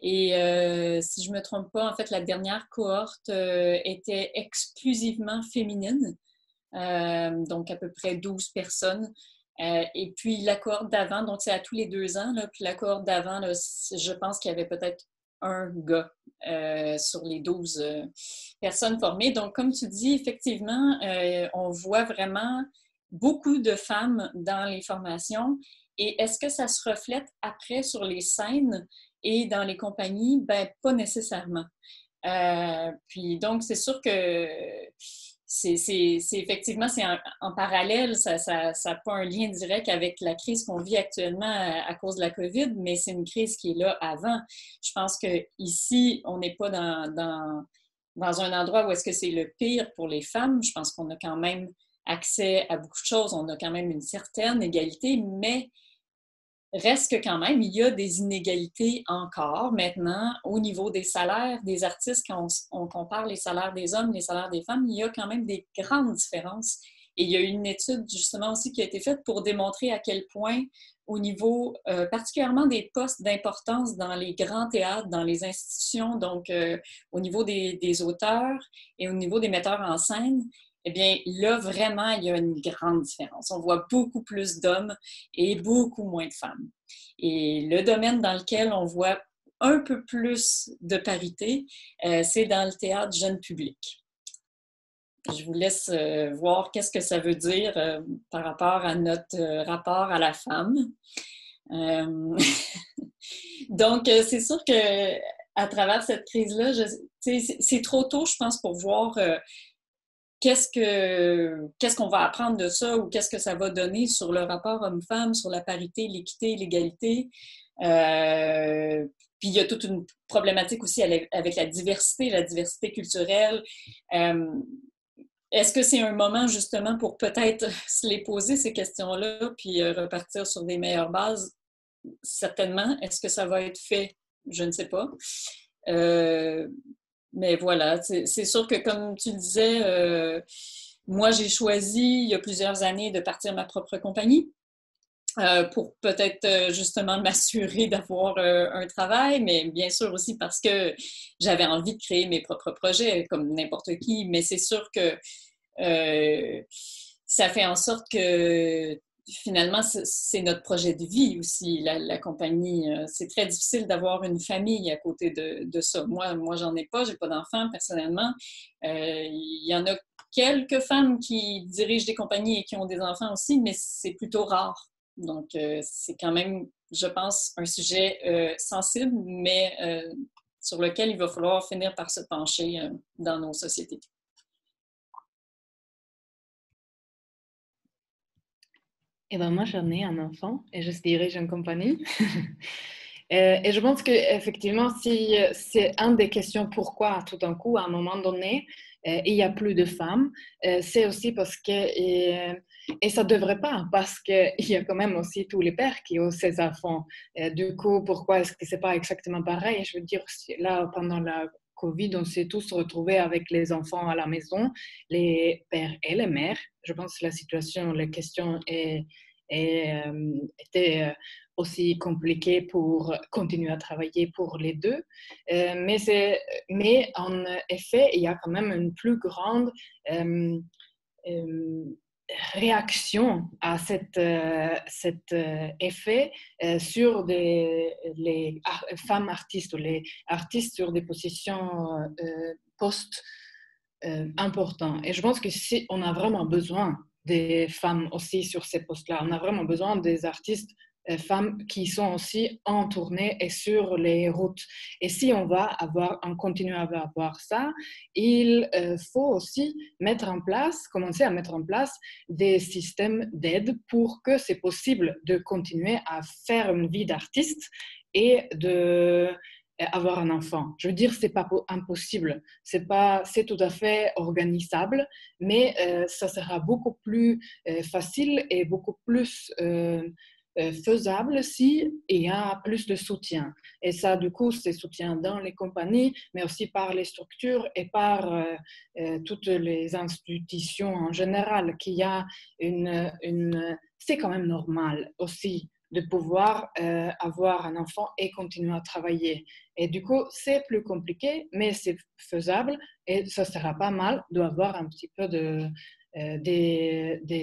Et si je ne me trompe pas, en fait, la dernière cohorte était exclusivement féminine, donc à peu près 12 personnes. Et puis, la cohorte d'avant, donc c'est à tous les 2 ans, là, puis la cohorte d'avant, là, je pense qu'il y avait peut-être un gars sur les 12 personnes formées. Donc, comme tu dis, effectivement, on voit vraiment beaucoup de femmes dans les formations. Et est-ce que ça se reflète après sur les scènes et dans les compagnies? Ben, pas nécessairement. Puis donc, c'est sûr que c'est effectivement, c'est en parallèle, ça n'a pas un lien direct avec la crise qu'on vit actuellement à cause de la COVID, mais c'est une crise qui est là avant. Je pense qu'ici, on n'est pas dans un endroit où est-ce que c'est le pire pour les femmes. Je pense qu'on a quand même accès à beaucoup de choses, on a quand même une certaine égalité, mais reste que quand même, il y a des inégalités encore maintenant au niveau des salaires des artistes. Quand on compare les salaires des hommes, les salaires des femmes, il y a quand même des grandes différences. Et il y a une étude justement aussi qui a été faite pour démontrer à quel point au niveau particulièrement des postes d'importance dans les grands théâtres, dans les institutions, donc au niveau des auteurs et au niveau des metteurs en scène, eh bien, là, vraiment, il y a une grande différence. On voit beaucoup plus d'hommes et beaucoup moins de femmes. Et le domaine dans lequel on voit un peu plus de parité, c'est dans le théâtre jeune public. Je vous laisse voir qu'est-ce que ça veut dire par rapport à notre rapport à la femme. Donc, c'est sûr que à travers cette crise-là, c'est trop tôt, je pense, pour voir qu'est-ce qu'on va apprendre de ça ou qu'est-ce que ça va donner sur le rapport homme-femme, sur la parité, l'équité, l'égalité. Puis il y a toute une problématique aussi avec la diversité culturelle. Est-ce que c'est un moment justement pour peut-être se les poser, ces questions-là, puis repartir sur des meilleures bases? Certainement. Est-ce que ça va être fait? Je ne sais pas. Mais voilà, c'est sûr que comme tu le disais, moi j'ai choisi il y a plusieurs années de partir ma propre compagnie pour peut-être justement m'assurer d'avoir un travail, mais bien sûr aussi parce que j'avais envie de créer mes propres projets comme n'importe qui, mais c'est sûr que ça fait en sorte que finalement, c'est notre projet de vie aussi, la compagnie. C'est très difficile d'avoir une famille à côté de ça. Moi j'en ai pas, j'ai pas d'enfants personnellement. Il y en a quelques femmes qui dirigent des compagnies et qui ont des enfants aussi, mais c'est plutôt rare. Donc, c'est quand même, je pense, un sujet sensible, mais sur lequel il va falloir finir par se pencher dans nos sociétés. Eh ben moi, j'en ai un enfant et je dirige une compagnie. Et je pense qu'effectivement, si c'est une des questions pourquoi tout d'un coup, à un moment donné, il n'y a plus de femmes, c'est aussi parce que, et ça ne devrait pas, parce qu'il y a quand même aussi tous les pères qui ont ces enfants. Du coup, pourquoi est-ce que ce n'est pas exactement pareil? Je veux dire, là, pendant la Covid, on s'est tous retrouvés avec les enfants à la maison, les pères et les mères. Je pense que la situation, la question était aussi compliqué pour continuer à travailler pour les deux. Mais en effet, il y a quand même une plus grande réaction à cet effet sur les femmes artistes ou les artistes sur des positions postes importantes. Et je pense que si on a vraiment besoin des femmes aussi sur ces postes-là, on a vraiment besoin des artistes femmes qui sont aussi en tournée et sur les routes. Et si on continue à avoir ça, il faut aussi commencer à mettre en place des systèmes d'aide pour que c'est possible de continuer à faire une vie d'artiste et de avoir un enfant. Je veux dire, c'est pas impossible, c'est tout à fait organisable, mais ça sera beaucoup plus facile et beaucoup plus faisable si il y a plus de soutien. Et ça, du coup, c'est soutien dans les compagnies, mais aussi par les structures et par toutes les institutions en général, qu'il y a c'est quand même normal aussi de pouvoir avoir un enfant et continuer à travailler. Et du coup, c'est plus compliqué, mais c'est faisable et ça sera pas mal d'avoir un petit peu des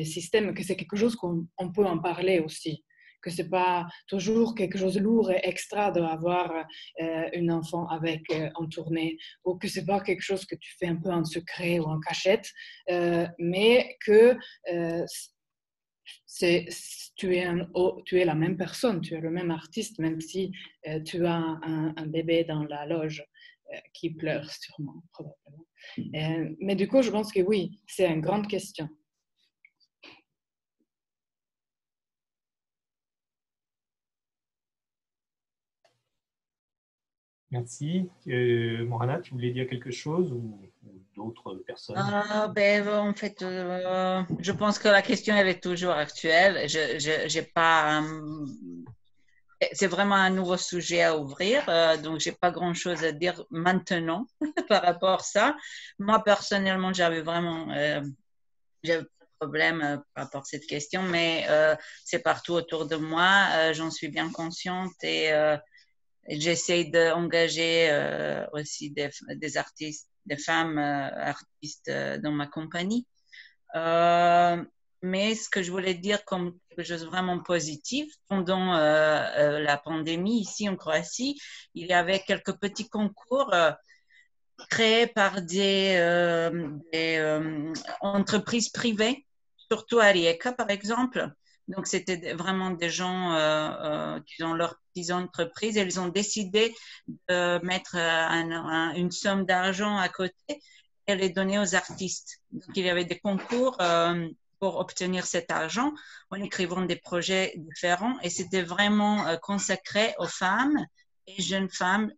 systèmes, que c'est quelque chose qu'on peut en parler aussi, que c'est pas toujours quelque chose de lourd et extra d'avoir un enfant avec en tournée, ou que c'est pas quelque chose que tu fais un peu en secret ou en cachette, mais que tu es la même personne, tu es le même artiste, même si tu as un bébé dans la loge qui pleure sûrement, probablement. Mais du coup, je pense que oui, c'est une grande question. Merci. Morana, tu voulais dire quelque chose ou d'autres personnes? En fait, je pense que la question elle est toujours actuelle. J'ai pas, c'est vraiment un nouveau sujet à ouvrir, donc j'ai pas grand-chose à dire maintenant par rapport à ça. Moi personnellement, j'avais pas de problème par rapport à cette question, mais c'est partout autour de moi. J'en suis bien consciente et j'essaie d'engager aussi des artistes, des femmes artistes dans ma compagnie. Mais ce que je voulais dire comme quelque chose de vraiment positif, pendant la pandémie ici en Croatie, il y avait quelques petits concours créés par des entreprises privées, surtout à Rijeka par exemple. Donc, c'était vraiment des gens qui ont leurs petites entreprises et ils ont décidé de mettre une somme d'argent à côté et les donner aux artistes. Donc, il y avait des concours pour obtenir cet argent en écrivant des projets différents et c'était vraiment consacré aux femmes et jeunes femmes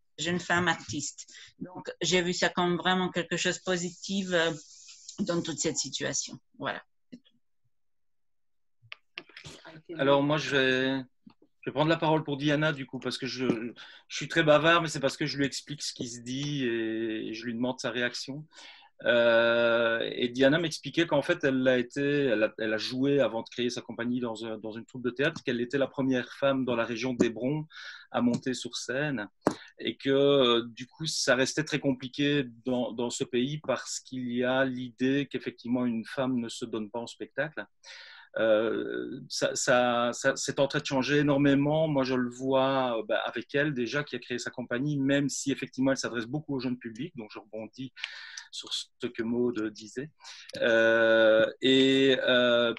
artistes. Donc, j'ai vu ça comme vraiment quelque chose de positif dans toute cette situation. Voilà. Alors moi, je vais prendre la parole pour Diana, du coup, parce que je suis très bavard, mais c'est parce que je lui explique ce qui se dit et je lui demande sa réaction. Et Diana m'expliquait qu'en fait, elle a joué avant de créer sa compagnie dans une troupe de théâtre, qu'elle était la première femme dans la région d'Hébron à monter sur scène et que du coup, ça restait très compliqué dans ce pays parce qu'il y a l'idée qu'effectivement, une femme ne se donne pas en spectacle. C'est en train de changer énormément. Moi, je le vois avec elle déjà, qui a créé sa compagnie, même si effectivement, elle s'adresse beaucoup au jeune public. Donc, je rebondis sur ce que Maud disait.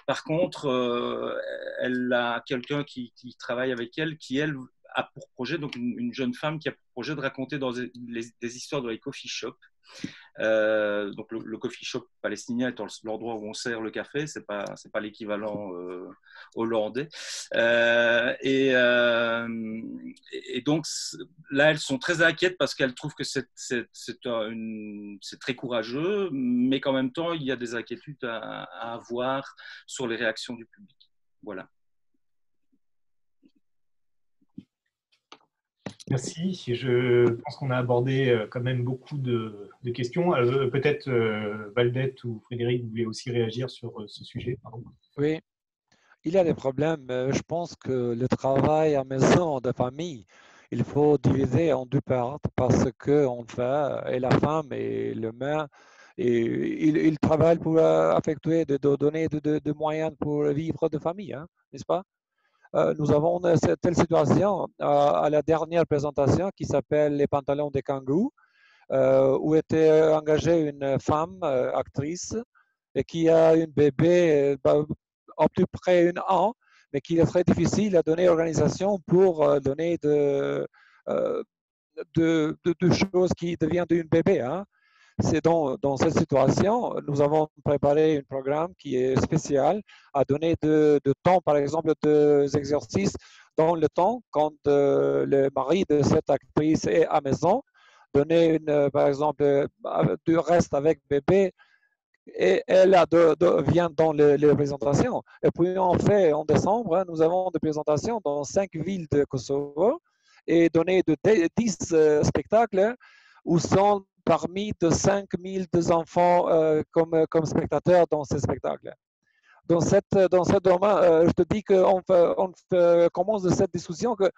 Par contre, elle a quelqu'un qui travaille avec elle, qui, elle, a pour projet, donc une jeune femme qui a pour projet de raconter dans des histoires dans les coffee shops Donc le coffee shop palestinien étant l'endroit où on sert le café, c'est pas l'équivalent hollandais. Et donc là, elles sont très inquiètes parce qu'elles trouvent que c'est très courageux, mais qu'en même temps, il y a des inquiétudes à avoir sur les réactions du public. Voilà. Merci. Je pense qu'on a abordé quand même beaucoup de questions. Peut-être Valdette ou Frédéric, vous voulez aussi réagir sur ce sujet? Pardon. Oui, il y a des problèmes. Je pense que le travail à maison de famille, il faut diviser en deux parts parce qu'on fait, et la femme et le mari, et il travaille pour effectuer, de donner de moyens pour vivre de famille, hein, n'est-ce pas? Nous avons cette telle situation à la dernière présentation qui s'appelle Les pantalons des kangourous, où était engagée une femme actrice et qui a un bébé à peu près 1 an, mais qu'il est très difficile à donner organisation pour donner de choses qui deviennent d'un bébé. Hein. C'est dans cette situation, nous avons préparé un programme qui est spécial à donner de temps, par exemple, des exercices dans le temps quand le mari de cette actrice est à la maison, donner par exemple, du reste avec bébé et elle vient dans les présentations. Et puis on fait en décembre, hein, nous avons des présentations dans 5 villes de Kosovo et donner 10 spectacles où sont parmi de 5000 enfants comme spectateurs dans ces spectacles. Dans ce domaine, je te dis qu'on commence de cette discussion que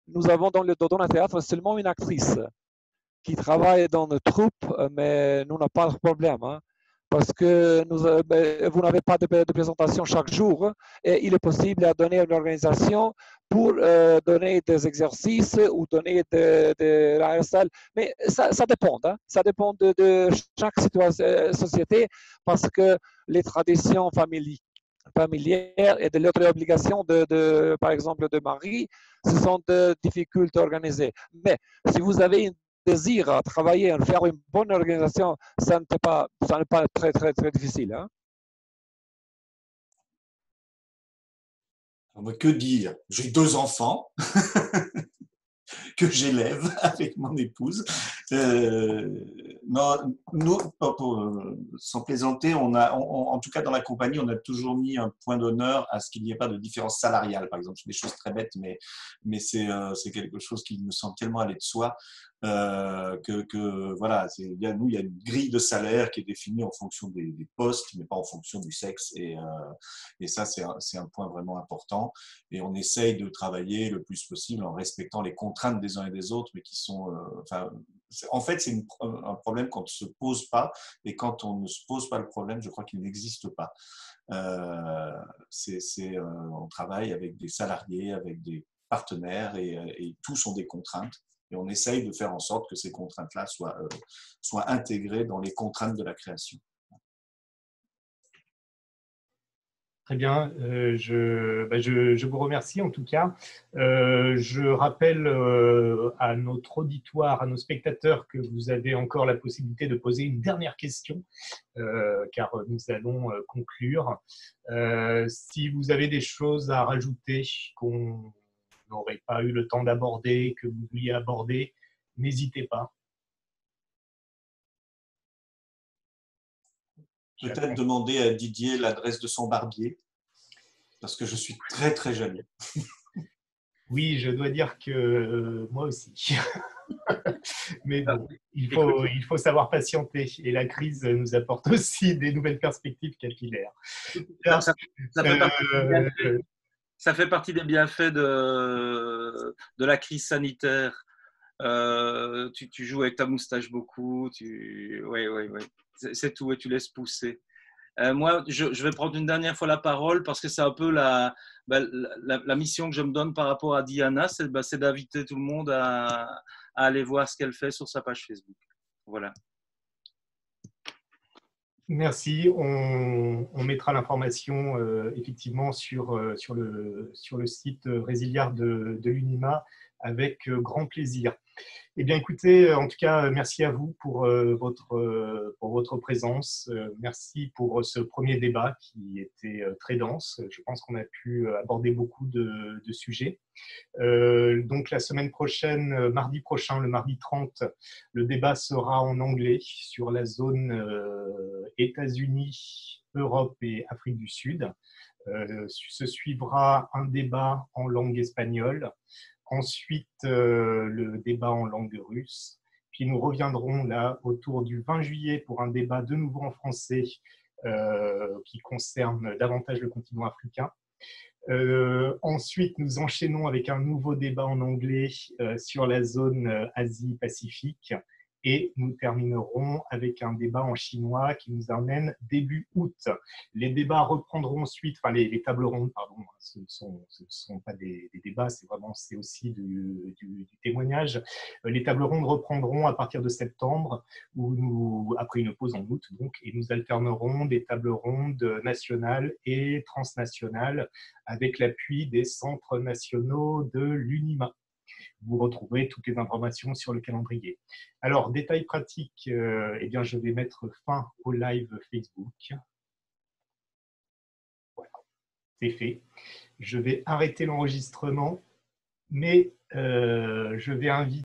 nous avons dans le théâtre seulement une actrice qui travaille dans une troupe, mais nous n'avons pas de problème. Hein, parce que vous n'avez pas de présentation chaque jour et il est possible de donner une organisation pour donner des exercices ou donner de la salle. Mais ça dépend. Hein, ça dépend de chaque société parce que les traditions familières et de l'autre obligation par exemple, de mari, ce sont des difficultés organisées. Mais si vous avez une désir à travailler, à faire une bonne organisation, ça n'est pas très, très, très difficile. Hein? Que dire? J'ai 2 enfants que j'élève avec mon épouse. Non, nous, sans plaisanter, en tout cas dans la compagnie, on a toujours mis un point d'honneur à ce qu'il n'y ait pas de différence salariale. Par exemple, c'est des choses très bêtes, mais c'est quelque chose qui me semble tellement aller de soi. Voilà, il y a une grille de salaire qui est définie en fonction des postes, mais pas en fonction du sexe. Et ça, c'est un point vraiment important. Et on essaye de travailler le plus possible en respectant les contraintes des uns et des autres, mais qui sont, en fait, c'est un problème quand on ne se pose pas. Et quand on ne se pose pas le problème, je crois qu'il n'existe pas. On travaille avec des salariés, avec des partenaires, et tous ont des contraintes. Et on essaye de faire en sorte que ces contraintes-là soient intégrées dans les contraintes de la création. Très bien, je vous remercie en tout cas. Je rappelle à notre auditoire, à nos spectateurs, que vous avez encore la possibilité de poser une dernière question, car nous allons conclure. Si vous avez des choses à rajouter qu'on n'aurait pas eu le temps d'aborder, que vous vouliez aborder, n'hésitez pas. Peut-être demander à Didier l'adresse de son barbier, parce que je suis très, très jaloux. Oui, je dois dire que moi aussi. Mais bon, il faut savoir patienter. Et la crise nous apporte aussi des nouvelles perspectives capillaires. Ça fait partie des bienfaits de la crise sanitaire. Tu joues avec ta moustache beaucoup. Oui. C'est tout, et tu laisses pousser. Moi, je vais prendre une dernière fois la parole parce que c'est un peu la mission que je me donne par rapport à Diana, c'est d'inviter tout le monde à aller voir ce qu'elle fait sur sa page Facebook. Voilà. Merci. On mettra l'information effectivement sur le site Résiliard de l'UNIMA avec grand plaisir. Eh bien, écoutez, en tout cas, merci à vous pour votre présence. Merci pour ce premier débat qui était très dense. Je pense qu'on a pu aborder beaucoup de sujets. Donc, la semaine prochaine, mardi prochain, le mardi 30, le débat sera en anglais sur la zone États-Unis, Europe et Afrique du Sud. Se suivra un débat en langue espagnole. Ensuite, le débat en langue russe. Puis nous reviendrons là autour du 20 juillet pour un débat de nouveau en français qui concerne davantage le continent africain. Ensuite, nous enchaînons avec un nouveau débat en anglais sur la zone Asie-Pacifique. Et nous terminerons avec un débat en chinois qui nous amène début août. Les débats reprendront ensuite, enfin les tables rondes, pardon, ce ne sont pas des débats, c'est aussi du témoignage. Les tables rondes reprendront à partir de septembre, après une pause en août, donc, et nous alternerons des tables rondes nationales et transnationales avec l'appui des centres nationaux de l'UNIMA. Vous retrouverez toutes les informations sur le calendrier. Alors, détail pratique, eh bien, je vais mettre fin au live Facebook. Voilà, c'est fait. Je vais arrêter l'enregistrement, mais je vais inviter